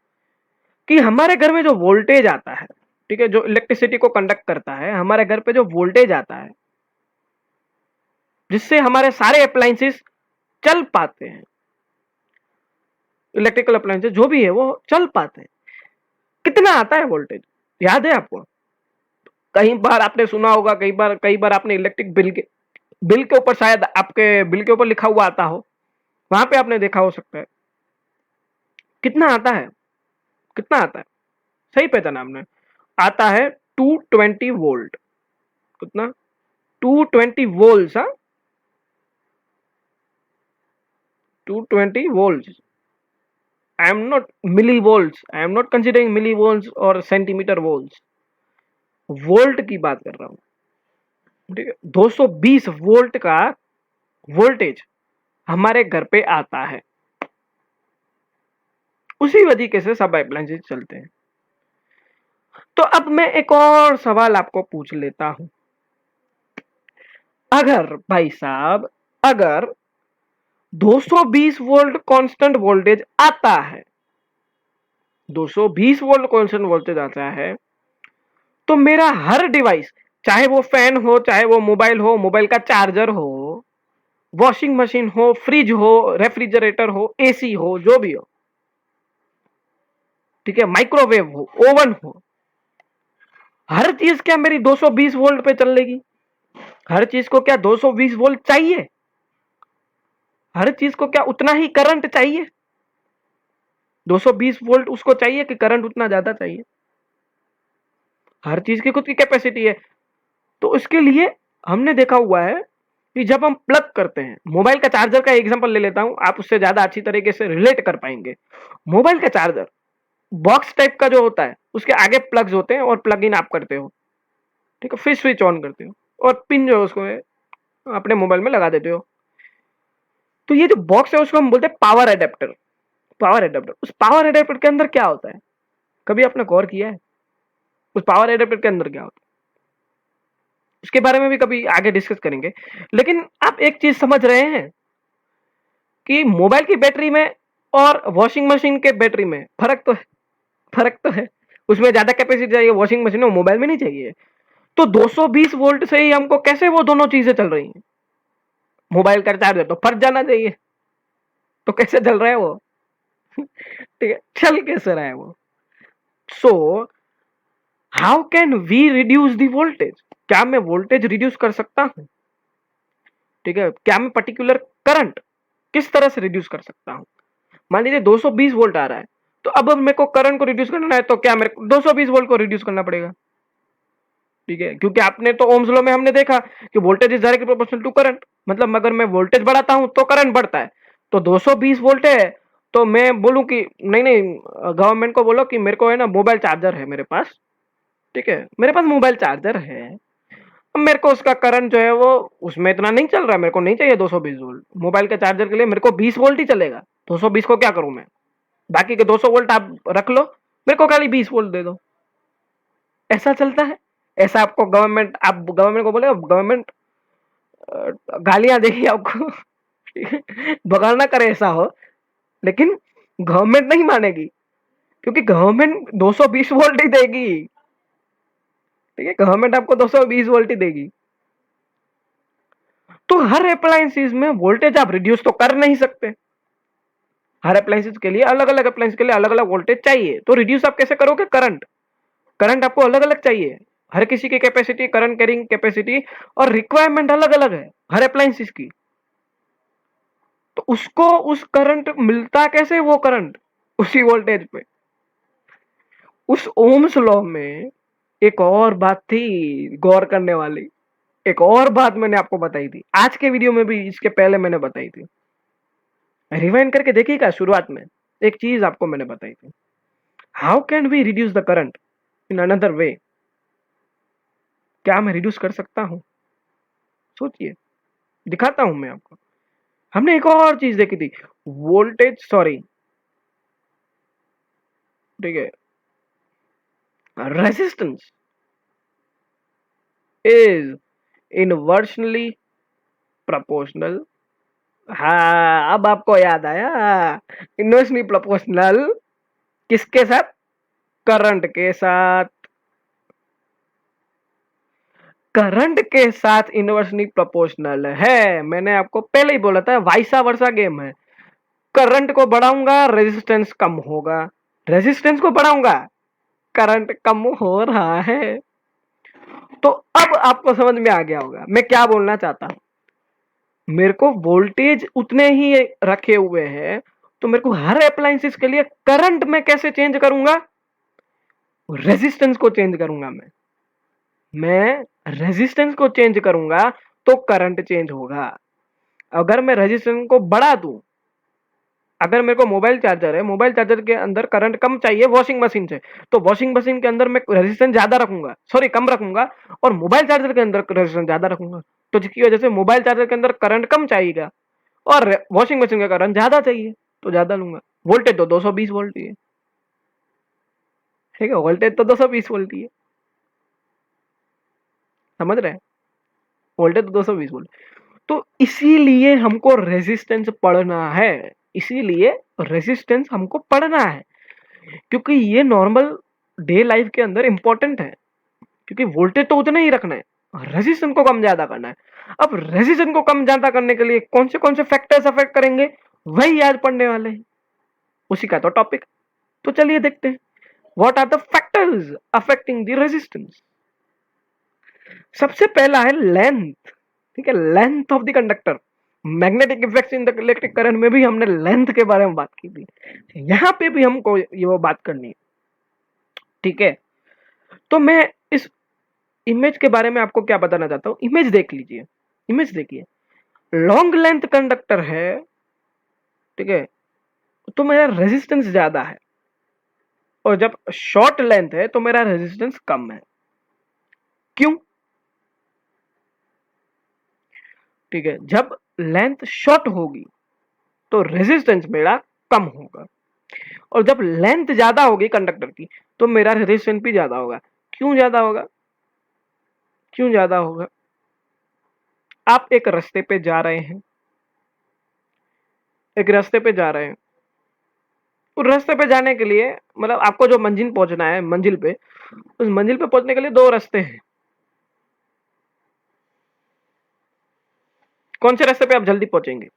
कि हमारे घर में जो वोल्टेज आता है, ठीक है, जो इलेक्ट्रिसिटी को कंडक्ट करता है, हमारे घर पे जो वोल्टेज आता है जिससे हमारे सारे अप्लायंसेस चल पाते हैं, इलेक्ट्रिकल अप्लायंसेस जो भी है वो चल पाते हैं, कितना आता है वोल्टेज? याद है आपको? कई बार आपने सुना होगा, कई बार आपने इलेक्ट्रिक बिल के ऊपर, शायद आपके बिल के ऊपर लिखा हुआ आता हो, वहां पे आपने देखा हो सकता है। कितना आता है? कितना आता है? सही पहचाना आपने, आता है 220 वोल्ट। कितना? 220 वोल्ट। हाँ, 220 volt. I am not milli volt, I am not considering milli volt और सेंटीमीटर वोल्ट, वोल्ट की बात कर रहा हूं, ठीक है। 220 वोल्ट का वोल्टेज हमारे घर पे आता है, उसी वजह से सब अप्लायंसेस चलते हैं। तो अब मैं एक और सवाल आपको पूछ लेता हूं, अगर भाई साहब, अगर 220 वोल्ट कांस्टेंट वोल्टेज आता है, 220 वोल्ट कांस्टेंट वोल्टेज आता है, तो मेरा हर डिवाइस, चाहे वो फैन हो, चाहे वो मोबाइल हो, मोबाइल का चार्जर हो, वॉशिंग मशीन हो, फ्रिज हो, रेफ्रिजरेटर हो, एसी हो, जो भी हो, ठीक है, माइक्रोवेव हो, ओवन हो, हर चीज क्या मेरी 220 वोल्ट पे चलेगी? हर चीज को क्या 220 वोल्ट चाहिए? हर चीज को क्या उतना ही करंट चाहिए? 220 वोल्ट उसको चाहिए कि करंट उतना ज्यादा चाहिए? हर चीज की खुद की कैपेसिटी है। तो इसके लिए हमने देखा हुआ है कि जब हम प्लग करते हैं, मोबाइल का चार्जर का एग्जांपल ले लेता हूं, आप उससे ज्यादा अच्छी तरीके से रिलेट कर पाएंगे। मोबाइल का चार्जर बॉक्स टाइप का जो होता है, उसके आगे प्लग्स होते हैं और प्लग इन आप करते हो, ठीक है, फिर स्विच ऑन करते हो और पिन जो है उसको अपने मोबाइल में लगा देते हो। तो ये जो बॉक्स है उसको हम बोलते हैं पावर एडेप्टर। पावर एडेप्टर, उस पावर एडेप्टर के अंदर क्या होता है? कभी आपने गौर किया है उस पावर एडेप्टर के अंदर क्या होता है? उसके बारे में भी कभी आगे डिस्कस करेंगे। लेकिन आप एक चीज समझ रहे हैं कि मोबाइल की बैटरी में और वॉशिंग मशीन के बैटरी में फर्क तो है, फर्क तो है। उसमें ज्यादा कैपेसिटी चाहिए वॉशिंग मशीन में, मोबाइल में नहीं चाहिए। तो 220 वोल्ट से ही हमको कैसे वो दोनों चीजें चल रही हैं? मोबाइल का चार्जर तो फट जाना चाहिए, तो कैसे चल रहा है वो? ठीक है, चल कैसे रहा है वो? So how can we reduce the voltage? क्या मैं वोल्टेज रिड्यूस कर सकता हूं? ठीक है, क्या मैं पर्टिकुलर करंट किस तरह से रिड्यूस कर सकता हूं? मान लीजिए 220 वोल्ट आ रहा है, तो अब मेरे को करंट को रिड्यूस करना है, तो क्या मेरे को 220 वोल्ट को रिड्यूस करना पड़ेगा, ठीक है, क्योंकि आपने तो ओम्स लॉ में हमने देखा कि voltage is directly proportional to current. मतलब अगर मैं वोल्टेज बढ़ाता हूं तो करंट बढ़ता है। तो 220 वोल्ट है, तो मैं बोलूं कि नहीं नहीं, गवर्नमेंट को बोलो कि मेरे को है ना मोबाइल चार्जर है मेरे पास, ठीक है, मेरे पास मोबाइल चार्जर है, अब मेरे को उसका करंट जो है वो उसमें इतना नहीं चल रहा है, मेरे को नहीं चाहिए 220 वोल्ट। मोबाइल के चार्जर के लिए मेरे को 20 वोल्ट ही चलेगा। 220 को क्या करूं मैं? बाकी के 200 वोल्ट आप रख लो, मेरे को खाली 20 वोल्ट दे दो। ऐसा चलता है। ऐसा आपको गवर्नमेंट, आप गवर्नमेंट को बोले, गवर्नमेंट गालियां देगी आपको, बगाड़ ना करे ऐसा हो, लेकिन गवर्नमेंट नहीं मानेगी, क्योंकि गवर्नमेंट 220 वोल्ट ही देगी। ठीक है, गवर्नमेंट आपको 220 वोल्ट ही देगी। तो हर अप्लायंसेस में वोल्टेज आप रिड्यूस तो कर नहीं सकते। हर अप्लायंसेस के लिए अलग अलग अप्लायंस के लिए अलग अलग वोल्टेज चाहिए, तो रिड्यूस आप कैसे करोगे? करंट, करंट आपको अलग अलग चाहिए। हर किसी की कैपेसिटी, करंट कैरिंग कैपेसिटी और रिक्वायरमेंट अलग अलग है हर अप्लायंसेस की। तो उसको उस करंट मिलता कैसे? वो करंट उसी वोल्टेज पे। उस ओम्स लॉ में एक और बात थी गौर करने वाली, एक और बात मैंने आपको बताई थी आज के वीडियो में भी, इसके पहले मैंने बताई थी। रिवाइंड करके देखिएगा, शुरुआत में एक चीज आपको मैंने बताई थी, how can we reduce the current in another way. क्या मैं रिड्यूस कर सकता हूं? सोचिए, दिखाता हूं मैं आपको। हमने एक और चीज देखी थी, वोल्टेज, सॉरी, ठीक है, रेजिस्टेंस इज इनवर्सली प्रोपोर्शनल। हाँ, अब आपको याद आया। इनवर्सली प्रोपोर्शनल किसके साथ? करंट के साथ। करंट के साथ इनवर्सली प्रोपोर्शनल है। मैंने आपको पहले ही बोला था, वाइसा वर्सा गेम है। करंट को बढ़ाऊंगा, रेजिस्टेंस कम होगा। रेजिस्टेंस को बढ़ाऊंगा, करंट कम हो रहा है। तो अब आपको समझ में आ गया होगा मैं क्या बोलना चाहता हूं। मेरे को वोल्टेज उतने ही रखे हुए हैं, तो मेरे को हर अप्लायंसेस के लिए करंट में कैसे चेंज करूंगा? रेजिस्टेंस को चेंज करूंगा। मैं रेजिस्टेंस को चेंज करूंगा तो करंट चेंज होगा। अगर मैं रेजिस्टेंस को बढ़ा दूं, अगर मेरे को मोबाइल चार्जर है, मोबाइल चार्जर के अंदर करंट कम चाहिए वॉशिंग मशीन से, तो वॉशिंग मशीन के अंदर मैं रेजिस्टेंस ज्यादा रखूंगा, सॉरी कम रखूंगा, और मोबाइल चार्जर के अंदर रेजिस्टेंस ज्यादा रखूंगा। तो जिसकी वजह से मोबाइल चार्जर के अंदर करंट कम चाहिएगा और वॉशिंग मशीन का करंट ज्यादा चाहिए, तो ज्यादा लूंगा। वोल्टेज तो 220 वोल्ट ही है। ठीक है, वोल्टेज तो 220 वोल्ट ही है, समझ रहे हैं? वोल्टेज तो 220 वोल्ट। तो इसीलिए हमको रेजिस्टेंस पढ़ना है, इसीलिए रेजिस्टेंस हमको पढ़ना है, क्योंकि ये नॉर्मल डे लाइफ के अंदर इंपॉर्टेंट है। क्योंकि वोल्टेज तो उतना ही रखना है, रेजिस्टेंस को कम ज्यादा करना है। अब रेजिस्टेंस को कम ज्यादा करने के लिए कौन से फैक्टर्स अफेक्ट करेंगे, वही आज पढ़ने वाले हैं, उसी का तो टॉपिक। तो चलिए देखते हैं, what are the factors affecting the resistance. सबसे पहला है लेंथ। ठीक है, length of the conductor. Magnetic effects in the electric current में भी हमने लेंथ के बारे में बात की थी, यहां पे भी हमको ये वो बात करनी है। ठीक है, तो मैं इस इमेज के बारे में आपको क्या बताना चाहता हूं, इमेज देख लीजिए, इमेज देखिए। लॉन्ग लेंथ कंडक्टर है, ठीक है, तो मेरा रेजिस्टेंस ज्यादा है, और जब शॉर्ट लेंथ है तो मेरा रेजिस्टेंस कम है। क्यों? ठीक है, जब लेंथ शॉर्ट होगी तो रेजिस्टेंस मेरा कम होगा, और जब लेंथ ज्यादा होगी कंडक्टर की तो मेरा रेजिस्टेंस भी ज्यादा होगा। क्यों ज्यादा होगा? क्यों ज्यादा होगा? आप एक रास्ते पे जा रहे हैं, एक रास्ते पे जा रहे हैं, उस रास्ते पे जाने के लिए, मतलब आपको जो मंजिल पहुंचना है, मंजिल पे, उस मंजिल पे पहुंचने के लिए दो रास्ते हैं। कौन से रास्ते पे आप जल्दी पहुंचेंगे?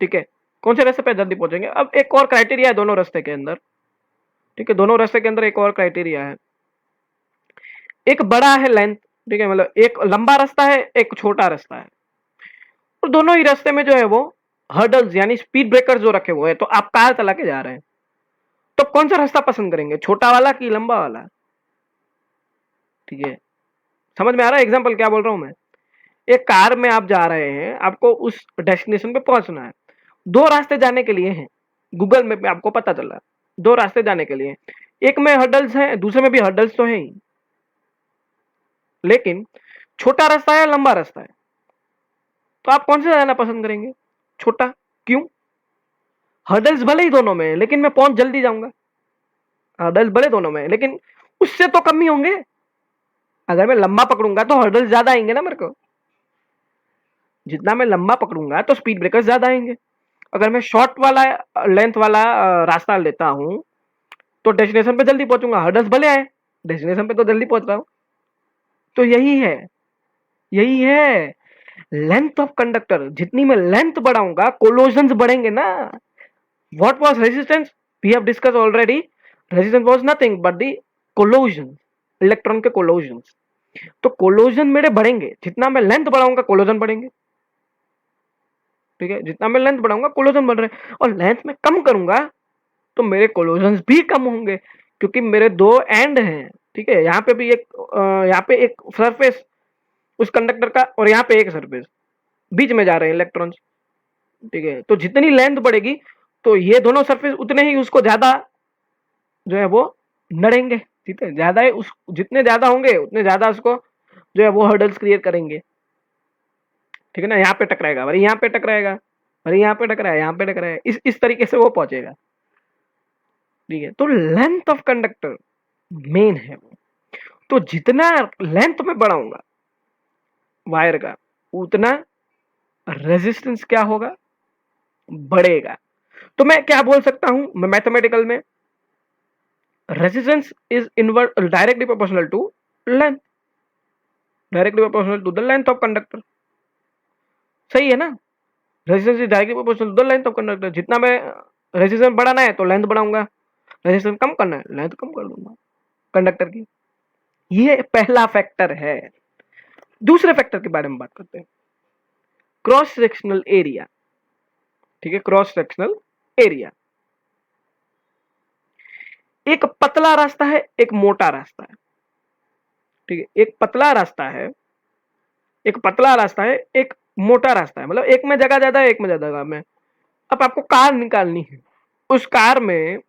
ठीक है, कौन से रास्ते पे जल्दी पहुंचेंगे? अब एक और क्राइटेरिया है दोनों रास्ते के अंदर। ठीक है, दोनों रास्ते के अंदर एक और क्राइटेरिया है। एक बड़ा है लेंथ, ठीक है, मतलब एक लंबा रास्ता है, एक छोटा रास्ता है, और दोनों ही रास्ते में जो है वो हर्डल्स यानी स्पीड ब्रेकर जो रखे हुए हैं। तो आप कार चला के जा रहे हैं, तो कौन सा रास्ता पसंद करेंगे, छोटा वाला कि लंबा वाला? ठीक है, समझ में आ रहा है एग्जाम्पल क्या बोल रहा हूं मैं? एक कार में आप जा रहे हैं, आपको उस डेस्टिनेशन पे पहुंचना है, दो रास्ते जाने के लिए हैं, गूगल मैप में आपको पता चला दो रास्ते जाने के लिए, एक में हर्डल्स हैं, दूसरे में भी हर्डल्स तो हैं ही, लेकिन छोटा रास्ता है या लंबा रास्ता है, तो आप कौन से जाना पसंद करेंगे? छोटा। क्यों? हर्डल्स भले ही दोनों में है, लेकिन मैं पहुंच जल्दी जाऊंगा। हर्डल्स भले दोनों में है, लेकिन उससे तो कम ही होंगे। अगर मैं लंबा पकड़ूंगा तो हर्डल्स ज्यादा आएंगे ना मेरे को, जितना मैं लंबा पकड़ूंगा तो स्पीड ब्रेकर्स ज्यादा आएंगे। अगर मैं शॉर्ट वाला लेंथ वाला रास्ता लेता हूं तो डेस्टिनेशन पे जल्दी पहुंचूंगा, हर्डल्स भले आए, डेस्टिनेशन पे तो जल्दी पहुंच रहा हूं। तो यही है लेंथ ऑफ कंडक्टर। जितनी मैं लेंथ बढ़ाऊंगा कोलोजन्स बढ़ेंगे ना। What was resistance, we have discuss already. Resistance was nothing but the collision, electron के कोलोजन्स। तो कोलोजन मेरे बढ़ेंगे, जितना मैं लेंथ बढ़ाऊंगा कोलोजन बढ़ेंगे। ठीक है, जितना मैं लेंथ बढ़ाऊंगा कोलोजन बढ़ रहे हैं, और लेंथ में कम करूंगा तो मेरे कोलोजन्स भी कम होंगे, क्योंकि मेरे दो एंड हैं। ठीक है, यहाँ पे भी एक यहाँ पे एक सरफेस उस कंडक्टर का, और यहाँ पे एक सरफेस, बीच में जा रहे हैं इलेक्ट्रॉन्स। ठीक है, तो जितनी लेंथ बढ़ेगी तो ये दोनों सरफेस उतने ही उसको ज्यादा जो है वो नड़ेंगे। ठीक है, ज्यादा उस जितने ज्यादा होंगे उतने ज्यादा उसको जो है वो हर्डल्स क्रिएट करेंगे। ठीक है ना, यहाँ पे टकराएगा, अरे यहाँ पे टकराएगा, अरे यहाँ पे टकराया, यहाँ पे टकराया, इस तरीके से वो पहुंचेगा। ठीक है, तो लेंथ ऑफ कंडक्टर मेन है वो। तो जितना लेंथ में बढ़ाऊंगा वायर का उतना रेजिस्टेंस क्या होगा, बढ़ेगा। तो मैं क्या बोल सकता हूं, मैं मैथमेटिकल में resistance is invert directly proportional to length, directly proportional to the length of conductor. सही है ना, resistance is directly proportional to the length of conductor. जितना मैं रेजिस्टेंस बढ़ाना है तो लेंथ बढ़ाऊंगा, रेजिस्टेंस कम करना है लेंथ कम कर दूंगा कंडक्टर की। ये पहला फैक्टर है। दूसरे फैक्टर के बारे में बात करते हैं, क्रॉस सेक्शनल एरिया। ठीक है, क्रॉस सेक्शनल एरिया, एक पतला रास्ता है, एक मोटा रास्ता है। ठीक है, एक पतला रास्ता है, एक पतला रास्ता है, एक मोटा रास्ता है, मतलब एक में जगह ज्यादा है, एक में ज्यादा जगह में। अब आपको कार निकालनी है, उस कार में,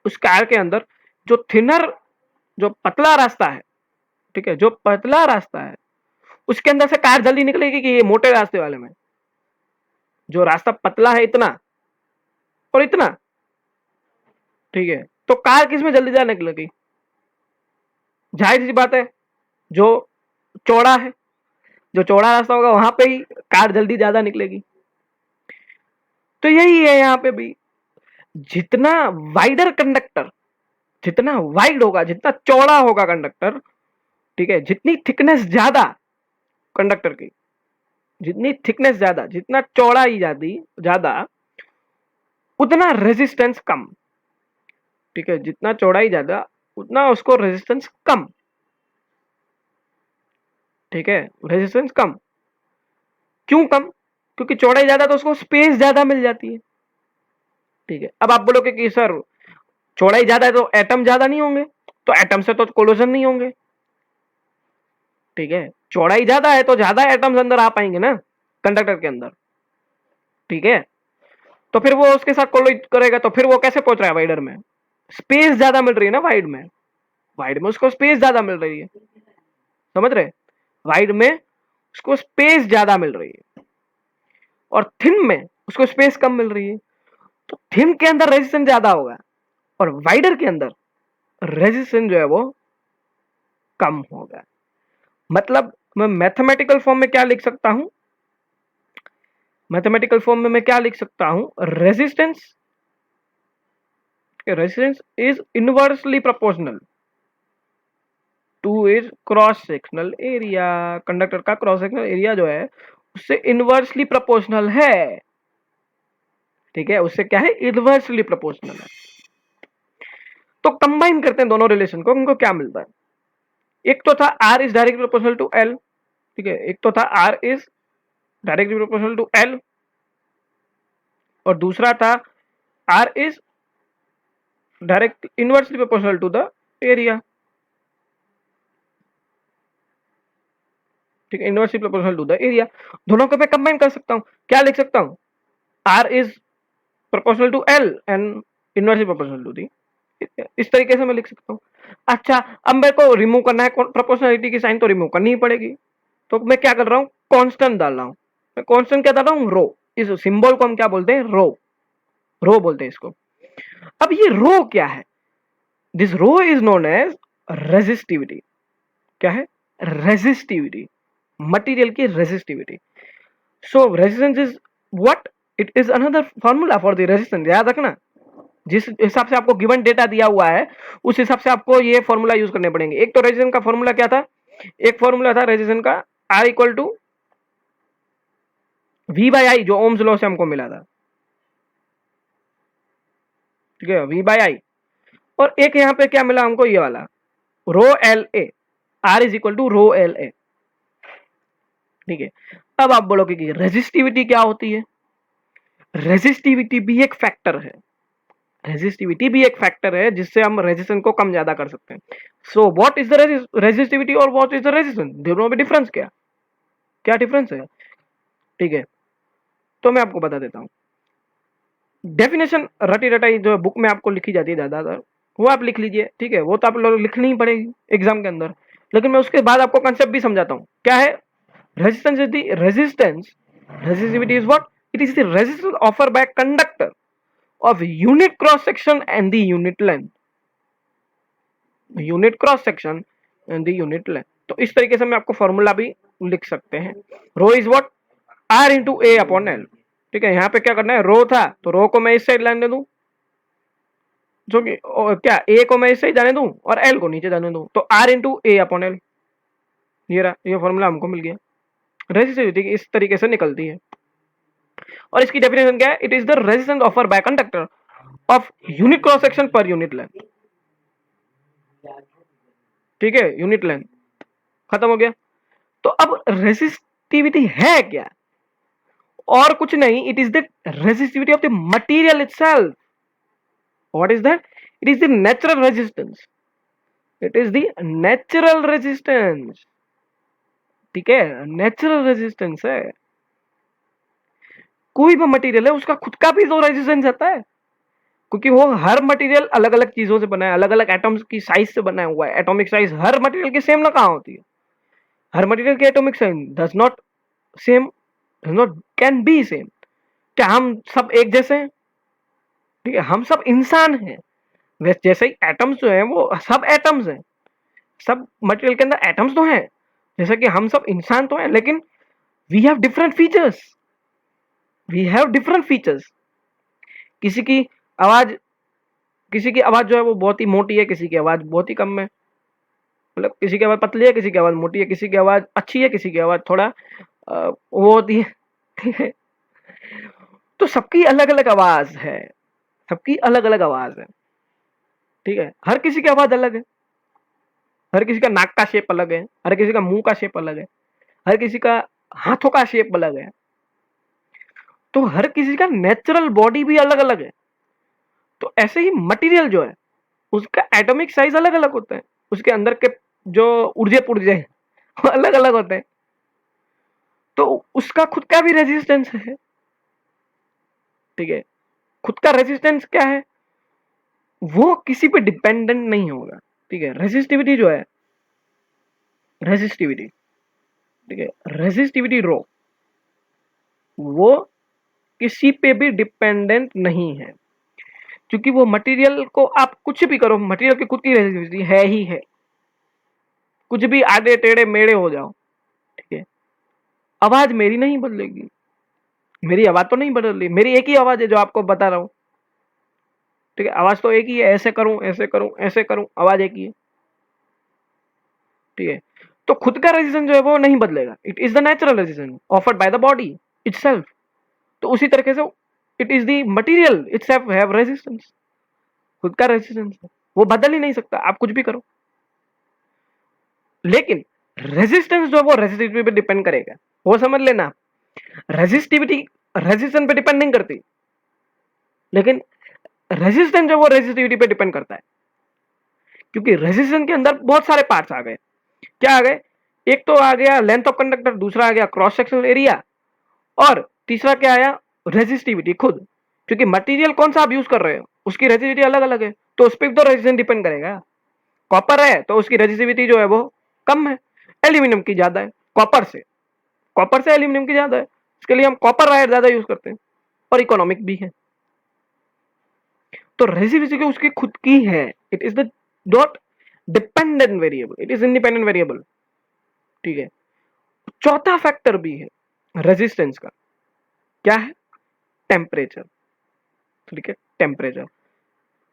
उस कार के अंदर जो थिनर, जो पतला रास्ता है, ठीक है, जो पतला रास्ता है उसके अंदर से कार जल्दी निकलेगी कि ये मोटे रास्ते वाले में? जो रास्ता पतला है इतना और इतना, ठीक है, तो कार किस में जल्दी ज्यादा निकलेगी? जाहिर सी बात है जो चौड़ा है, जो चौड़ा रास्ता होगा वहां पे ही कार जल्दी ज्यादा निकलेगी। तो यही है यहाँ पे भी, जितना वाइडर कंडक्टर, जितना वाइड होगा, जितना चौड़ा होगा कंडक्टर, ठीक है, जितनी थिकनेस ज्यादा कंडक्टर की, जितनी थिकनेस ज्यादा, जितना चौड़ाई ज्यादा उतना रेजिस्टेंस कम। ठीक है, जितना चौड़ाई ज्यादा उतना उसको रेजिस्टेंस कम। ठीक है, रेजिस्टेंस कम, क्यों कम? क्योंकि चौड़ाई ज्यादा तो उसको स्पेस ज्यादा मिल जाती है। ठीक है, अब आप बोलोगे कि सर चौड़ाई ज्यादा है तो एटम ज्यादा नहीं होंगे, तो एटम से तो कोलोजन नहीं होंगे। ठीक है, चौड़ाई ज्यादा है तो ज्यादा एटम्स अंदर आ पाएंगे ना कंडक्टर के अंदर। ठीक है, तो फिर वो उसके साथ कोलाइड करेगा, तो फिर वो कैसे पहुंच रहा है वाइडर में? स्पेस ज्यादा मिल रही है ना वाइड में, वाइड में उसको स्पेस ज्यादा मिल रही है, समझ रहे? वाइड में उसको स्पेस ज्यादा मिल रही है और थिन में उसको स्पेस कम मिल रही है। तो थिन के अंदर रेजिस्टेंस ज्यादा होगा और वाइडर के अंदर रेजिस्टेंस जो है वो कम होगा। मतलब मैं मैथमेटिकल फॉर्म में क्या लिख सकता हूं, मैथमेटिकल फॉर्म में मैं क्या लिख सकता हूं, resistance is inversely proportional two is cross sectional area. Conductor का क्रॉस सेक्शनल एरिया जो है उससे इनवर्सली प्रोपोर्शनल है। ठीक है, उससे क्या है, इनवर्सली प्रोपोर्शनल है। तो कंबाइन करते हैं दोनों रिलेशन को, उनको क्या मिलता है? एक तो था R is directly proportional to L। ठीक है, एक तो था R is directly proportional to L और दूसरा था R is direct inversely proportional to the area. ठीक है, inversely proportional to the area. दोनों को मैं कंबाइन कर सकता हूं, क्या लिख सकता हूं, R is proportional to L and inversely proportional to the, इस तरीके से मैं लिख सकता हूं। अच्छा, अब मेरे को रिमूव करना है प्रोपोर्शनलिटी की साइन, तो रिमूव करनी ही पड़ेगी। तो मैं क्या कर रहा हूं, कांस्टेंट डाल रहा हूं। मैं कांस्टेंट क्या डाल रहा हूं, रो। इस सिंबल को हम क्या बोलते हैं, रो, रो बोलते हैं इसको। अब ये रो क्या है, this rho is known as resistivity. क्या है, रेजिस्टिविटी, मटेरियल की resistivity. So resistance is what, it is another formula for the resistance, याद रखना। जिस हिसाब से आपको गिवन डेटा दिया हुआ है उस हिसाब से आपको ये फॉर्मूला यूज करने पड़ेंगे। एक तो रेजिस्टेंस का फॉर्मूला क्या था, एक फॉर्मूला था रेजिस्टेंस का R equal to V by I, जो ओम्स लॉ से हमको मिला था, ठीक है, V बाई आई। और एक यहाँ पे क्या मिला हमको, ये वाला rho L A, R is equal to rho L A, ठीक है। अब आप बोलोगे कि रेजिस्टिविटी क्या होती है, रेजिस्टिविटी भी एक फैक्टर है, रेजिस्टिविटी भी एक फैक्टर है जिससे हम रेजिस्टेंस को कम ज्यादा कर सकते हैं। So what is the resistivity और व्हाट इज द रेजिस्टेंस, दोनों में डिफरेंस क्या क्या डिफरेंस है, ठीक है। तो मैं आपको बता देता हूँ। डेफिनेशन रटी रटाई जो बुक में आपको लिखी जाती है ज्यादातर, वो आप लिख लीजिए, ठीक है, वो तो आप लोग लिखनी ही पड़ेगी एग्जाम के अंदर। लेकिन मैं उसके बाद आपको कंसेप्ट भी समझाता हूँ। क्या है resistance, is the resistance, resistivity is what, it is the resistance offer by conductor of unit cross section and the unit length, unit cross section and the unit length। तो इस तरीके से मैं आपको फॉर्मूला भी लिख सकते हैं। Rho is what, R into A upon L, ठीक है। यहाँ पे क्या करना है, रो था तो रो को मैं इस साइड लाने दूं, जो कि क्या ए को मैं इस साइड जाने दूं और एल को नीचे जाने दूं, तो R into A upon L, ये रहा, ये फॉर्मूला हमको मिल गया। रेजिस्टिविटी इस तरीके से निकलती है। और इसकी डेफिनेशन क्या है, it is the resistance offer by conductor of unit cross section per unit length, ठीक है, यूनिट लेंथ, खत्म हो गया। तो अब रेजिस्टिविटी है क्या, और कुछ नहीं, it is the resistivity of the material itself. What is that, it is the natural resistance, it is the natural resistance, ठीक है, नेचुरल रेजिस्टेंस है। कोई भी मटेरियल है उसका खुद का भी तो रेजिस्टेंस आता है, क्योंकि वो हर मटेरियल अलग अलग चीजों से बना है, अलग अलग एटम्स की साइज से बना हुआ है। एटॉमिक साइज हर मटेरियल की सेम ना कहाँ होती है, हर मटेरियल की atomic size does not same, does not can be same. क्या हम सब एक जैसे हैं, ठीक है, हम सब इंसान हैं। वैसे जैसे ही एटम्स जो है वो सब एटम्स हैं, सब मटेरियल के अंदर एटम्स तो हैं, जैसे कि हम सब इंसान तो हैं, लेकिन we have different features, we have different features. किसी की आवाज, किसी की आवाज जो है वो बहुत ही मोटी है, किसी की आवाज बहुत ही कम है, मतलब किसी की आवाज पतली है, किसी की आवाज मोटी है, किसी की आवाज अच्छी है, किसी की आवाज थोड़ा वो होती है, ठीक है। तो सबकी अलग अलग आवाज है, सबकी अलग अलग आवाज है, ठीक है। हर किसी की आवाज अलग है, हर किसी का नाक का शेप अलग है, हर किसी का मुंह का शेप अलग है, हर किसी का हाथों का शेप अलग है, तो हर किसी का नेचुरल बॉडी भी अलग अलग है। तो ऐसे ही मटेरियल जो है उसका एटॉमिक साइज अलग अलग होता है, उसके अंदर के जो ऊर्जे पुर्जे वो अलग अलग होते हैं, तो उसका खुद का भी रेजिस्टेंस है, ठीक है। खुद का रेजिस्टेंस क्या है, वो किसी पे डिपेंडेंट नहीं होगा, ठीक है। रेजिस्टिविटी जो है, रेजिस्टिविटी, ठीक है, रेजिस्टिविटी रो, वो किसी पे भी डिपेंडेंट नहीं है, क्योंकि वो मटेरियल को आप कुछ भी करो, मटेरियल की खुद की रेजिस्टिविटी है ही है। कुछ भी आड़े टेढ़े मेढ़े हो जाओ, ठीक है, आवाज मेरी नहीं बदलेगी, मेरी आवाज तो नहीं बदल रही, मेरी एक ही आवाज है जो आपको बता रहा हूं, ठीक है, आवाज तो एक ही है, ऐसे करूं ऐसे करूं ऐसे करूं, आवाज एक ही है, ठीक है। तो खुद का रेजिस्टेंस जो है वो नहीं बदलेगा, it is the natural resistance offered by the body itself. तो उसी तरीके से it is the material itself have resistance, खुद का रेजिस्टेंस है, वो बदल ही नहीं सकता, आप कुछ भी करो। लेकिन रेजिस्टेंस जो है वो रेजिस्टिविटी पे डिपेंड करेगा, वो समझ लेना। रेजिस्टिविटी रेजिस्टेंस पे डिपेंड नहीं करती, लेकिन रेजिस्टेंस जो वो रेजिस्टिविटी पे डिपेंड करता है, क्योंकि रेजिस्टेंस के अंदर बहुत सारे पार्ट्स आ गए। क्या आ गए, एक तो आ गया लेंथ ऑफ कंडक्टर, दूसरा आ गया क्रॉस सेक्शनल एरिया, और तीसरा क्या आया, रेजिस्टिविटी खुद, क्योंकि मटेरियल कौन सा आप यूज कर रहे हो उसकी रेजिस्टिविटी अलग अलग है, तो उस पर तो रेजिस्टेंस डिपेंड करेगा। कॉपर है तो उसकी रेजिस्टिविटी जो है वो कम है, एल्यूमिनियम की ज्यादा है, कॉपर से एल्यूमिनियम की ज्यादा है, इसके लिए हम कॉपर वायर ज्यादा यूज करते हैं, और इकोनॉमिक भी है। तो रेजिस्टिविटी उसकी खुद की है, it is the not dependent variable, it is independent variable, ठीक है। चौथा फैक्टर भी है रेजिस्टेंस का, क्या है, टेम्परेचर, ठीक है, टेम्परेचर।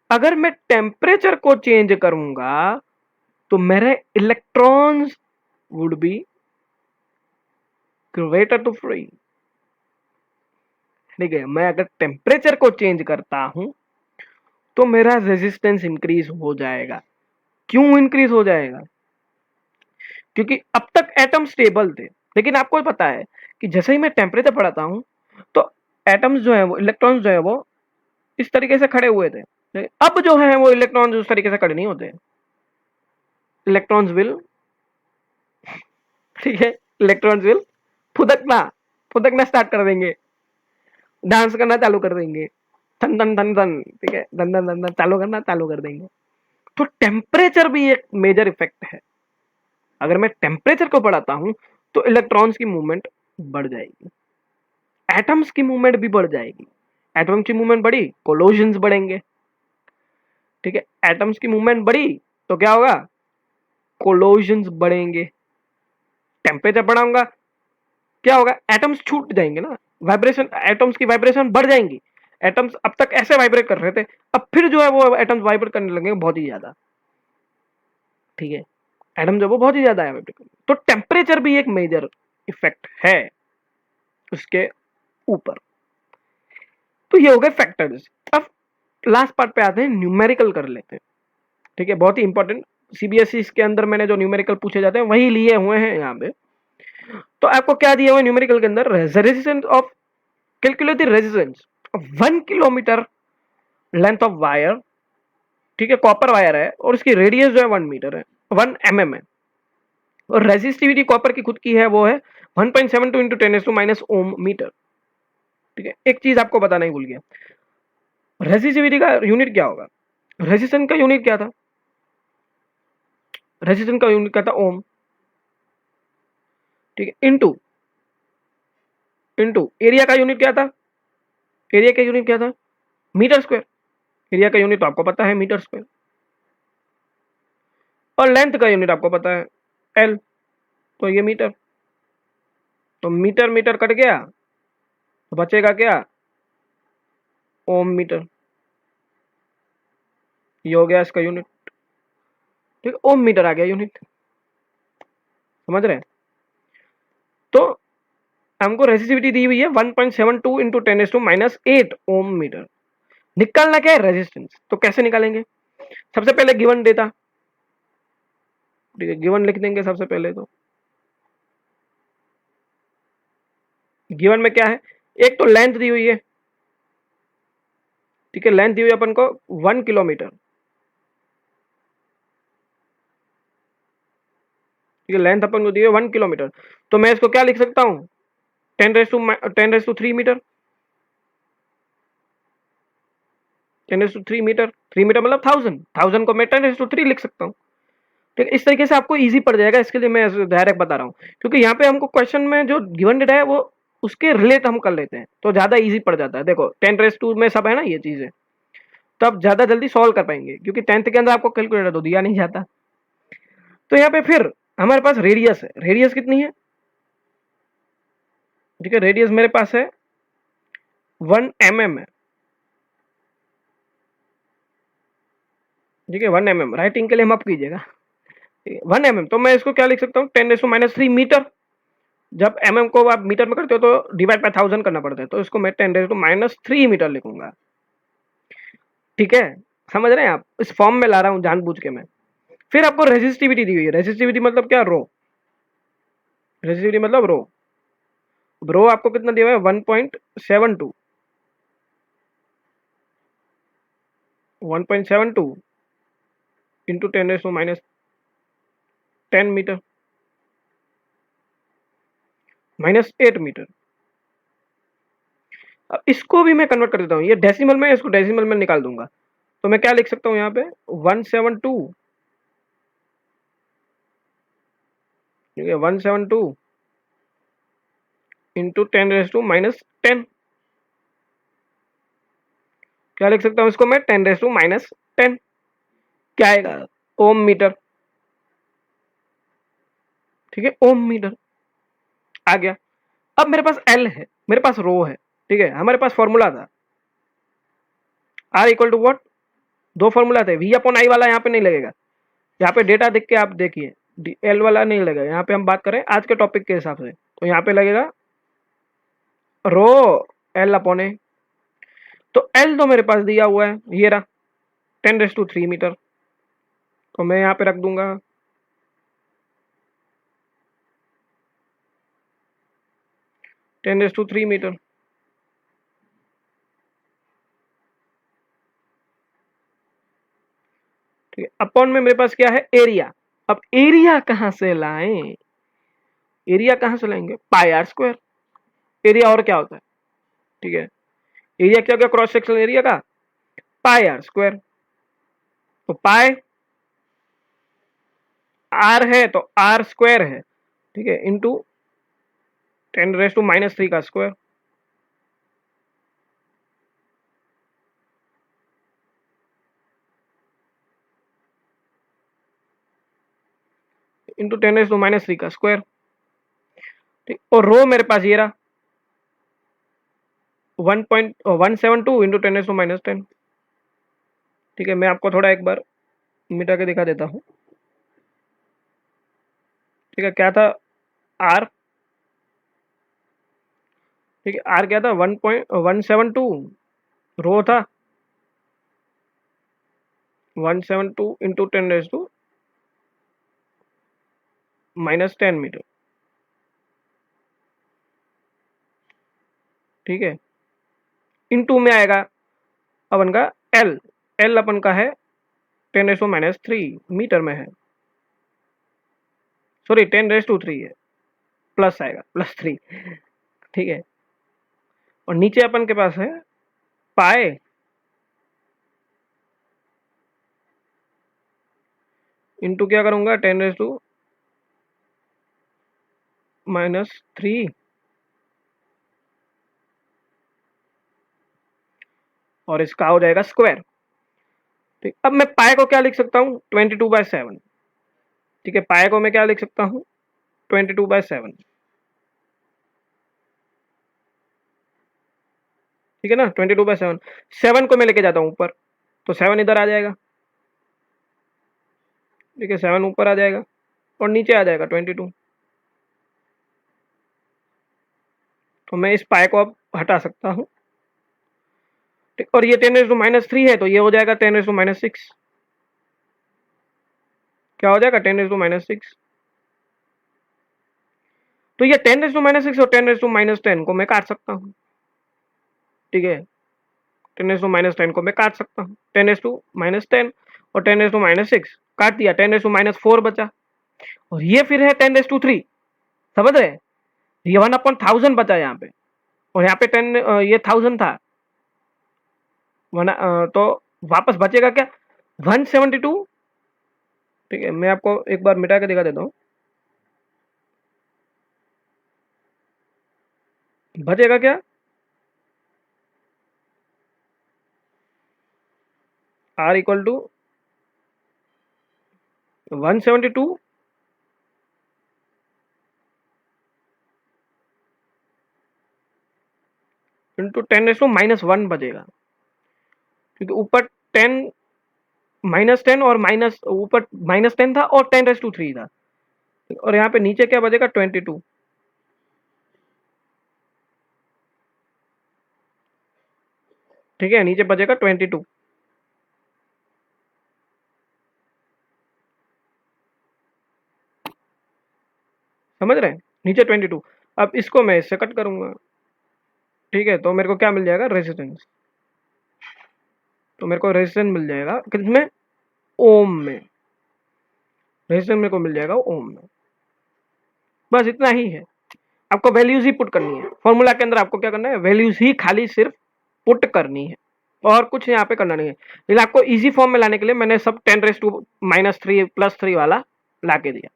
अगर मैं टेम्परेचर को चेंज करूंगा तो मेरे electrons would be greater to free, ठीक है। मैं अगर टेम्परेचर को चेंज करता हूं तो मेरा रेजिस्टेंस इंक्रीज हो जाएगा। क्यों इंक्रीज हो जाएगा? क्योंकि अब तक एटम स्टेबल थे, लेकिन आपको पता है कि जैसे ही मैं टेम्परेचर बढ़ाता हूं तो एटम्स जो है वो, इलेक्ट्रॉन्स जो है वो इस तरीके से खड़े हुए थे। अब जो है वो इलेक्ट्रॉन्स उस तरीके से खड़े नहीं होते। इलेक्ट्रॉन्स विल, ठीक है, इलेक्ट्रॉन्स विल फुदकना, फुदकना स्टार्ट कर देंगे, डांस करना चालू कर देंगे, धन धन धन धन, ठीक है, धन धन धन धन चालू करना चालू कर देंगे। तो टेम्परेचर भी एक मेजर इफेक्ट है। अगर मैं टेम्परेचर को बढ़ाता हूं तो इलेक्ट्रॉन्स की मूवमेंट बढ़ जाएगी, एटम्स की मूवमेंट भी बढ़ जाएगी। एटम्स की मूवमेंट बढ़ी, कोलोजन्स बढ़ेंगे, ठीक है। एटम्स की मूवमेंट बढ़ी तो क्या होगा? कोलोजन्स बढ़ेंगे। टेम्परेचर बढ़ाऊंगा, क्या होगा? एटम्स छूट जाएंगे ना, वाइब्रेशन, एटम्स की वाइब्रेशन बढ़ जाएंगी। एटम्स अब तक ऐसे वाइब्रेट कर रहे थे, अब फिर जो है वो एटम्स वाइब्रेट करने लगेंगे बहुत ही ज्यादा, ठीक है। एटम जो वो बहुत ही ज्यादा वाइब्रेट करेंगे। तो टेम्परेचर भी एक मेजर इफेक्ट है उसके ऊपर। तो ये हो गए फैक्टर्स। अब लास्ट पार्ट पे आते हैं, न्यूमेरिकल कर लेते हैं, ठीक है। बहुत ही इंपॉर्टेंट, सीबीएसई के अंदर मैंने जो न्यूमेरिकल पूछे जाते हैं वही लिए हुए हैं यहाँ पे। तो आपको क्या दिया हुआ है न्यूमेरिकल के अंदर? Resistance of, calculate the resistance of 1 kilometre length of wire, ठीक है, कॉपर वायर है और उसकी रेडियस जो है 1 मीटर है, 1 mm है। और रेजिस्टिविटी कॉपर की खुद की है वो है 1.72 इंटू 10⁻⁻⁻⁰ ओम मीटर, ठीक है। एक चीज आपको बताना ही भूल गया, रेजिस्टिविटी का यूनिट क्या होगा? रेजिस्टेंस का यूनिट क्या था? रेजिस्टेंस का यूनिट क्या था? ओम, ठीक है। इनटू, इनटू एरिया का यूनिट क्या था? एरिया का यूनिट क्या था? Metre square. एरिया का यूनिट तो आपको पता है, मीटर स्क्वायर। और लेंथ का यूनिट आपको पता है, एल, तो ये मीटर। तो मीटर मीटर कट गया तो बचेगा क्या? ओम मीटर। ये हो गया इसका यूनिट, ठीक है। ओम मीटर आ गया यूनिट, समझ रहे हैं? तो हमको रेजिस्टिविटी दी हुई है 1.72 इंटू 10⁻⁻⁸ ओम मीटर। निकालना क्या है? रेजिस्टेंस। तो कैसे निकालेंगे? सबसे पहले गिवन डेटा, ठीक है, गिवन लिख देंगे सबसे पहले। तो गिवन में क्या है? एक तो लेंथ दी हुई है, ठीक है, लेंथ दी हुई है अपन को 1 किलोमीटर, ठीक है, लेंथ अपन को दी है 1 किलोमीटर। तो मैं इसको क्या लिख सकता हूँ? 10⁻³ मीटर, 10⁻³ मीटर, 3 मीटर मतलब 1000 को मैं 10⁻³ लिख सकता हूँ, ठीक है। इस तरीके से आपको इजी पड़ जाएगा, इसके लिए मैं डायरेक्ट बता रहा हूँ, क्योंकि यहाँ पे हमको क्वेश्चन में जो गिवन डेटा है वो उसके रिलेट हम कर लेते हैं तो ज्यादा इजी पड़ जाता है। देखो 10⁻² में सब है ना ये चीजें, तो आप ज्यादा जल्दी सॉल्व कर पाएंगे, क्योंकि 10th के अंदर आपको कैलकुलेटर तो दिया नहीं जाता। तो यहाँ पे फिर हमारे पास रेडियस है, रेडियस कितनी है? ठीक है, रेडियस मेरे पास है 1 mm है, ठीक है, 1 mm। राइटिंग के लिए माफ कीजिएगा, 1 mm। तो मैं इसको क्या लिख सकता हूँ? 10⁻³ मीटर। जब mm को आप मीटर में करते हो तो डिवाइड बाय 1000 करना पड़ता है, तो इसको मैं 10⁻³ मीटर लिखूंगा, ठीक है। समझ रहे हैं आप? इस फॉर्म में ला रहा हूं जानबूझ के मैं। फिर आपको रेजिस्टिविटी दी हुई है, रेजिस्टिविटी मतलब क्या? रो, रेजिस्टिविटी मतलब रो। रो आपको कितना दिया हुआ है? 1.72, 1.72 इंटू 10⁻⁻10 मीटर -8 मीटर। अब इसको भी मैं कन्वर्ट कर देता हूँ, ये डेसिमल में, इसको डेसिमल में निकाल दूंगा। तो मैं क्या लिख सकता हूँ यहाँ पे? 172, ठीक है, 172 इंटू 10⁻⁻10। क्या लिख सकता हूँ इसको मैं? 10⁻⁻10। क्या आएगा? ओम मीटर, ठीक है, ओम मीटर आ गया। अब मेरे पास एल है, मेरे पास रो है, ठीक है, हमारे पास फॉर्मूला था आर इक्वल टू व्हाट, दो फॉर्मूला थे, वी अपॉन आई वाला यहाँ पे नहीं लगेगा, यहाँ पे डेटा देख के आप देखिए एल वाला नहीं लगेगा, यहाँ पे हम बात करें आज के टॉपिक के हिसाब से, तो यहाँ पे लगेगा रो एल अपॉन ए। तो एल तो मेरे पास दिया हुआ है, ये रहा 10⁻³ मीटर, तो मैं यहाँ पे रख दूंगा 10⁻³ मीटर। ठीक है, अपॉन में मेरे पास क्या है, एरिया। अब एरिया कहां से लाएं, एरिया कहां से लाएंगे, पाई आर स्क्वायर। एरिया और क्या होता है, ठीक है, एरिया क्या हो गया, क्रॉस सेक्शनल एरिया का पाई आर स्क्वायर। तो पाई आर है तो आर स्क्वायर है, ठीक है, इंटू 10⁻³ का स्क्वायर, इंटू 10⁻³ का स्क्वायर। ठीक, और रो मेरे पास ये रहा 1.172 इंटू 10⁻10। ठीक है, मैं आपको थोड़ा एक बार मिटा के दिखा देता हूँ। ठीक है, क्या था आर, ठीक है, आर क्या था 1.172, रो था 172 इंटू 10⁻10 मीटर। ठीक है, इंटू में आएगा अपन का एल, एल अपन का है 10⁻³ मीटर में है, सॉरी 10⁻³ है, प्लस आएगा +3। ठीक है, और नीचे अपन के पास है पाए इंटू क्या करूंगा 10⁻³ और इसका हो जाएगा स्क्वायर। ठीक, अब मैं पाए को क्या लिख सकता हूँ 22/7। ठीक है, पाए को मैं क्या लिख सकता हूँ 22/7। ठीक है ना, 22/7, 7 को मैं लेके जाता हूँ ऊपर तो 7 इधर आ जाएगा। ठीक है, 7 ऊपर आ जाएगा और नीचे आ जाएगा 22। तो मैं इस पाए को अब हटा सकता हूँ। और ये 10⁻³ है तो ये हो जाएगा 10⁻6। क्या हो जाएगा 10⁻6। तो ये 10⁻6 और 10⁻10 को मैं काट सकता हूँ। ठीक है, 10⁻10 को मैं काट सकता हूँ, 10⁻10 और 10⁻6 काट दिया, 10⁻4 बचा, और ये फिर है 10⁻3, समझ रहे, ये 1/1000 बचा यहाँ पे, और यहाँ पे 10 ये 1000 था तो वापस बचेगा क्या 172। ठीक है, मैं आपको एक बार मिटा के दिखा देता हूँ, बचेगा क्या आर इक्वल टू 172 इंटू 10⁻1 बचेगा, क्योंकि ऊपर 10 और माइनस ऊपर -10 था और 10⁻3 था, और यहाँ पे नीचे क्या बचेगा 22। ठीक है, नीचे बचेगा 22। समझ रहे हैं, नीचे 22। अब इसको मैं इससे कट करूंगा। ठीक है, तो मेरे को क्या मिल जाएगा रेजिस्टेंस, तो मेरे को रेजिस्टेंस मिल जाएगा किसमें, ओम में, रेजिस्टेंस मेरे को मिल जाएगा ओम में। बस इतना ही है, आपको वैल्यूज ही पुट करनी है फॉर्मूला के अंदर, आपको क्या करना है वैल्यूज ही खाली सिर्फ पुट करनी है और कुछ यहाँ पे करना नहीं है। लेकिन आपको इजी फॉर्म में लाने के लिए मैंने सब 10⁻³ +3 वाला ला के दिया।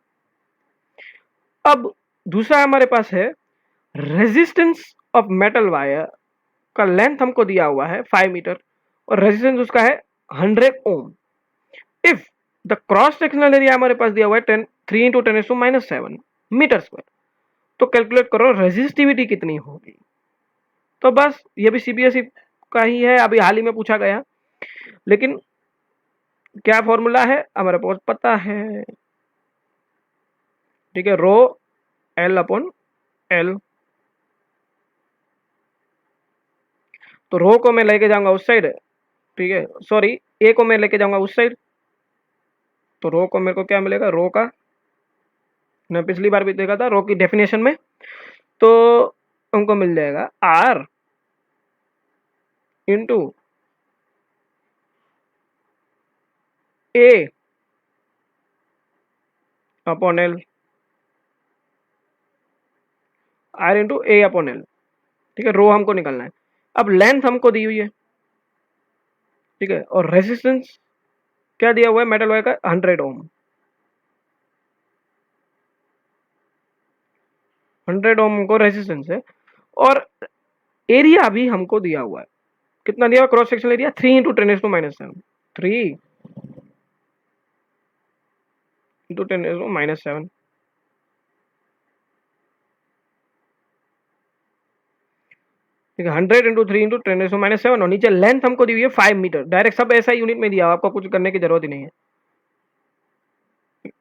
अब दूसरा हमारे पास है रेजिस्टेंस ऑफ मेटल वायर का लेंथ हमको दिया हुआ है 5 मीटर और रेजिस्टेंस उसका है 100 ohm. If the cross sectional area हमारे पास दिया हुआ है 3 × 10⁻7 मीटर स्क्वायर, तो कैलकुलेट करो रेजिस्टिविटी कितनी होगी। तो बस ये भी सीबीएसई का ही है, अभी हाल ही में पूछा गया, लेकिन क्या फॉर्मूला है हमारे पास पता है। ठीक है, रो एल अपॉन एल। तो रो को मैं लेके जाऊंगा उस साइड, ठीक है, सॉरी ए को मैं लेके जाऊंगा उस साइड, तो रो को मेरे को क्या मिलेगा, रो का मैं पिछली बार भी देखा था रो की डेफिनेशन में, तो हमको मिल जाएगा R into A upon L, R into A upon L. ठीक है, रो हमको निकालना है। अब लेंथ हमको दी हुई है, ठीक है, और रेजिस्टेंस क्या दिया हुआ है मेटल वायर का, 100 ओम। 100 ओम को रेजिस्टेंस है, और एरिया भी हमको दिया हुआ है, कितना दिया हुआ cross sectional area, 3 into 10⁻⁷ 3 into 10⁻⁷। ठीक है, 100 इंटू 3 इंटू 10⁻⁷, और नीचे लेंथ हमको दी हुई है 5 मीटर, डायरेक्ट सब ऐसा यूनिट में दिया, आपको कुछ करने की जरूरत ही नहीं है।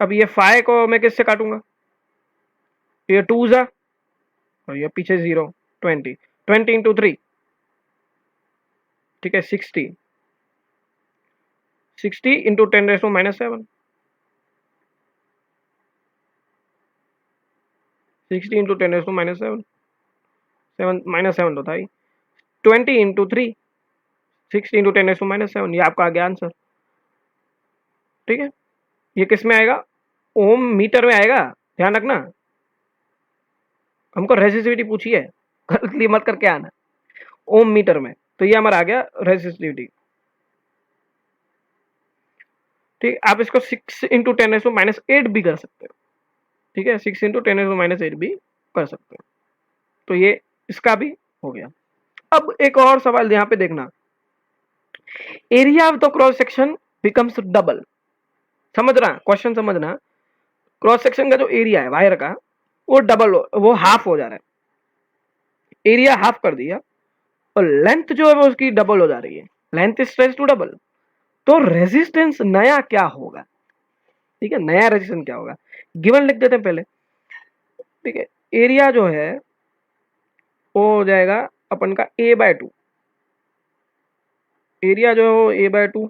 अब ये 5 को मैं किससे काटूंगा, ये 2 जा, और ये पीछे 0, 20, 20 इंटू 3, ठीक है, 60, 60 इंटू 10⁻⁷, 60 इंटू 10⁻⁷, 7 तो था ही, 20 इंटू 3, 60 इंटू 10⁻⁷, ये आपका आ गया आंसर। ठीक है, ये किस में आएगा, ओम मीटर में आएगा, ध्यान रखना, हमको रेजिस्टिविटी पूछी है, गलती मत करके आना, ओम मीटर में, तो ये हमारा आ गया रेजिस्टिविटी। ठीक, आप इसको 6 इंटू 10⁻⁸ भी कर सकते हो, ठीक है, 6 इंटू 10⁻⁸ भी कर सकते हो, तो ये इसका भी हो गया। अब एक और सवाल यहाँ पे देखना, area of the cross section becomes double, समझना क्वेश्चन, समझना, क्रॉस सेक्शन का जो एरिया है वायर का, वो डबल, वो हाफ हो जा रहा है, एरिया हाफ कर दिया, और लेंथ जो है वो उसकी डबल हो जा रही है, length is stretch to double, तो रेजिस्टेंस नया क्या होगा, ठीक है, नया रेजिस्टेंस क्या होगा, गिवन लिख देते हैं पहले। ठीक है, एरिया जो है वो हो जाएगा अपन का a/2, एरिया जो है a/2,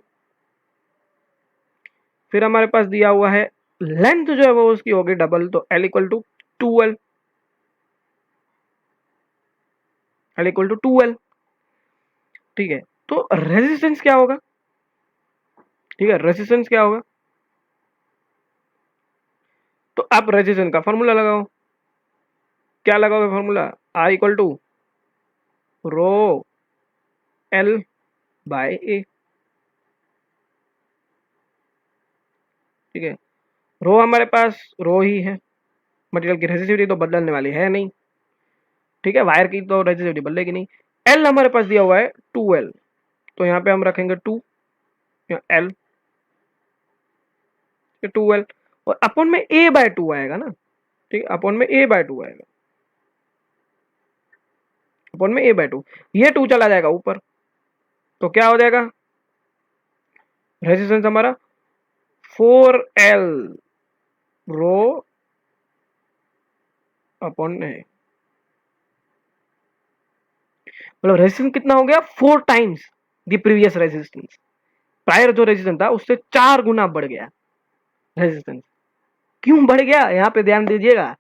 फिर हमारे पास दिया हुआ है लेंथ जो है वो उसकी होगी डबल, तो L equal to 2L, L equal to 2L। ठीक है, तो रेजिस्टेंस क्या होगा, ठीक है, रेजिस्टेंस क्या होगा, तो आप रेजिस्टेंस का फॉर्मूला लगाओ, क्या लगाओगे formula, R equal to rho L by A। ठीक है, रो हमारे पास रो ही है, मटेरियल की रेजिस्टिविटी तो बदलने वाली है नहीं, ठीक है, वायर की तो रेजिस्टिविटी बदलेगी नहीं। L हमारे पास दिया हुआ है 2L, तो यहाँ पे हम रखेंगे 2 L, 2L, और अपॉन में a/2 आएगा ना, ठीक है, अपॉन में a/2 आएगा, अपॉन में a/2, ये 2 चला जाएगा ऊपर, तो क्या हो जाएगा, रेजिस्टेंस हमारा 4L रो अपॉन है, मतलब रेजिस्टेंस कितना हो गया, 4 times the previous resistance, prior जो रेजिस्टेंस था उससे 4 गुना बढ़ गया रेजिस्टेंस। क्यों बढ़ गया, यहाँ पे ध्यान दीजिएगा,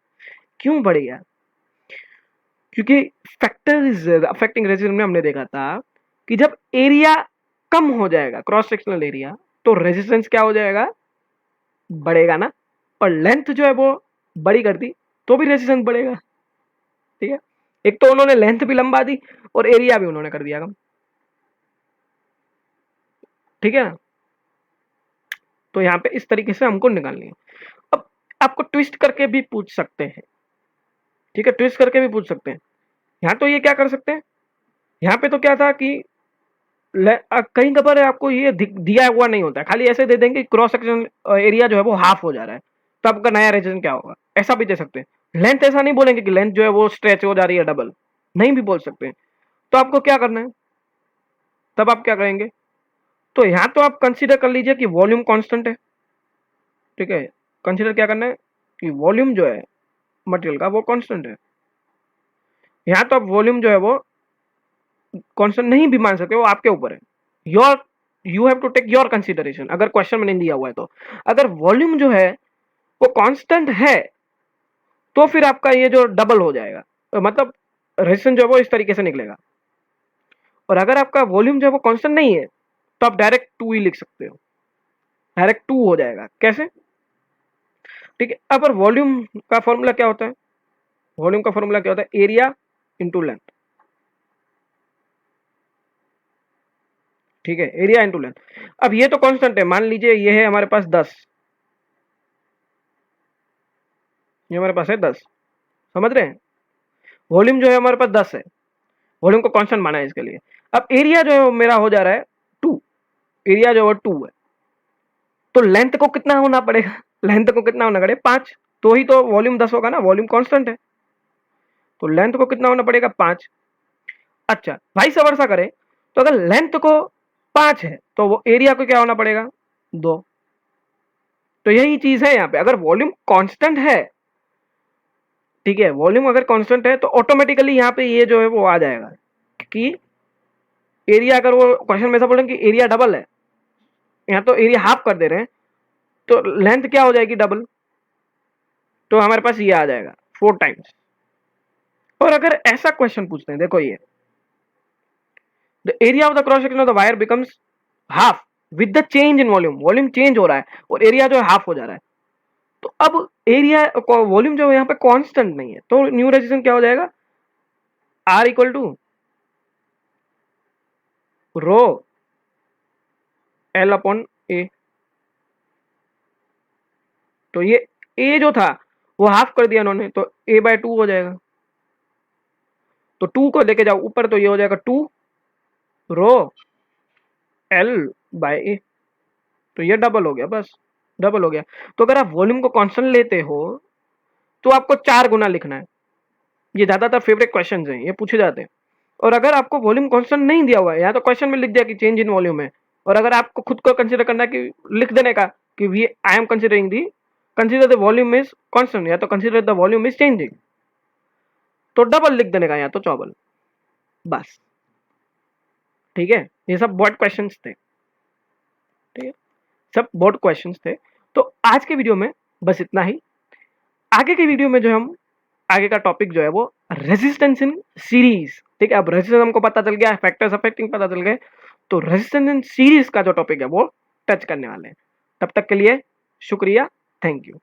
क्यों बढ़ गया, क्योंकि फैक्टर्स अफेक्टिंग रेजिस्टेंस में हमने देखा था कि जब एरिया कम हो जाएगा, क्रॉस सेक्शनल एरिया, तो रेजिस्टेंस क्या हो जाएगा, बढ़ेगा ना, और लेंथ जो है वो बड़ी कर दी तो भी रेजिस्टेंस बढ़ेगा। ठीक है, एक तो उन्होंने लेंथ भी लंबा दी और एरिया भी उन्होंने कर दिया कम, ठीक है ना, तो यहाँ पे इस तरीके से हमको निकालनी है। अब आपको ट्विस्ट करके भी पूछ सकते हैं, ठीक है, ट्विस्ट करके भी पूछ सकते हैं, यहाँ तो ये क्या कर सकते हैं, यहाँ पे तो क्या था कि कहीं पर आपको ये दिया हुआ नहीं होता है, खाली ऐसे दे देंगे क्रॉस सेक्शन एरिया जो है वो हाफ हो जा रहा है, तो आपका नया रेजिस्टेंस क्या होगा, ऐसा भी दे सकते हैं। लेंथ ऐसा नहीं बोलेंगे कि लेंथ जो है वो स्ट्रेच हो जा रही है डबल, नहीं भी बोल सकते हैं, तो आपको क्या करना है, तब आप क्या करेंगे, तो यहां तो आप कंसीडर कर लीजिए कि वॉल्यूम कांस्टेंट है, ठीक है, कंसीडर क्या करना है कि वॉल्यूम जो है मटेरियल का वो कांस्टेंट है। यहां तो आप वॉल्यूम जो है वो कांस्टेंट नहीं भी मान सकते, वो आपके ऊपर है, your you have to take your consideration, अगर क्वेश्चन में नहीं दिया हुआ है तो। अगर वॉल्यूम जो है वो कांस्टेंट है तो फिर आपका ये जो डबल हो जाएगा, तो मतलब रेजिस्टेंस जो है वो इस तरीके से निकलेगा। और अगर आपका वॉल्यूम जो है वो कांस्टेंट नहीं है तो आप डायरेक्ट 2 ही लिख सकते हो, डायरेक्ट 2 हो जाएगा। कैसे, ठीक है। अब वॉल्यूम का फॉर्मूला क्या होता है, वॉल्यूम का फॉर्मूला क्या होता है, एरिया इंटू लेंथ, ठीक है, एरिया इंटू लेंथ। अब ये तो कांस्टेंट है, मान लीजिए ये है हमारे पास 10, ये हमारे पास है 10, समझ रहे हैं, वॉल्यूम जो है हमारे पास 10 है, वॉल्यूम को कांस्टेंट माना है इसके लिए। अब एरिया जो है वो मेरा हो जा रहा है 2, एरिया जो है 2 है, तो लेंथ को कितना होना पड़ेगा, लेंथ को कितना होना पड़ेगा 5, तो ही तो वॉल्यूम 10 होगा ना, वॉल्यूम कांस्टेंट है, तो लेंथ को कितना होना पड़ेगा 5। अच्छा भाई वर्षा करें तो अगर लेंथ को 5 है तो वो एरिया को क्या होना पड़ेगा 2। तो यही चीज है यहाँ पे, अगर वॉल्यूम कांस्टेंट है, ठीक है, वॉल्यूम अगर कांस्टेंट है तो ऑटोमेटिकली यहाँ पे ये जो है वो आ जाएगा कि एरिया, अगर वो क्वेश्चन में ऐसा बोले कि एरिया डबल है, यहाँ तो एरिया हाफ कर दे रहे हैं, तो लेंथ क्या हो जाएगी डबल, तो हमारे पास ये आ जाएगा 4 टाइम्स। और अगर ऐसा क्वेश्चन पूछते हैं, देखो ये the area of the cross section of the wire becomes half with the change in volume, volume change हो रहा है और एरिया जो है हाफ हो जा रहा है, तो अब एरिया वॉल्यूम जो है यहाँ पे कांस्टेंट नहीं है, तो न्यू रेजिस्टेंस क्या हो जाएगा, R equal to rho L upon A. तो ये ए जो था वो हाफ कर दिया उन्होंने, तो ए बाय 2 हो जाएगा, तो 2 को लेके जाओ ऊपर, तो ये हो जाएगा 2 रो एल बाय ए, तो ये डबल हो गया, बस डबल हो गया। तो अगर आप वॉल्यूम को कांस्टेंट लेते हो तो आपको 4 गुना लिखना है, ये ज्यादातर फेवरेट क्वेश्चंस हैं, ये पूछे जाते हैं। और अगर आपको वॉल्यूम कांस्टेंट नहीं दिया हुआ है, या तो क्वेश्चन में लिख दिया कि चेंज इन वॉल्यूम है, और अगर आपको खुद को कंसीडर करना है कि लिख देने का कि we I am considering the consider the volume is constant, या तो consider the volume is changing, तो डबल लिख देने का या तो चौबल, बस, ठीक है। ये सब बोर्ड क्वेश्चंस थे, ठीक है, सब बोर्ड क्वेश्चंस थे। तो आज के वीडियो में बस इतना ही। आगे के वीडियो में जो हम आगे का टॉपिक जो है वो रेजिस्टेंस इन सीरीज, ठीक है। अब रेजिस्टेंस हमको पता चल गया, फैक्टर्स अफेक्टिंग पता चल गए, तो रेजिस्टेंस इन सीरीज का जो टॉपिक है वो टच करने वाले हैं। तब तक के लिए शुक्रिया, थैंक यू।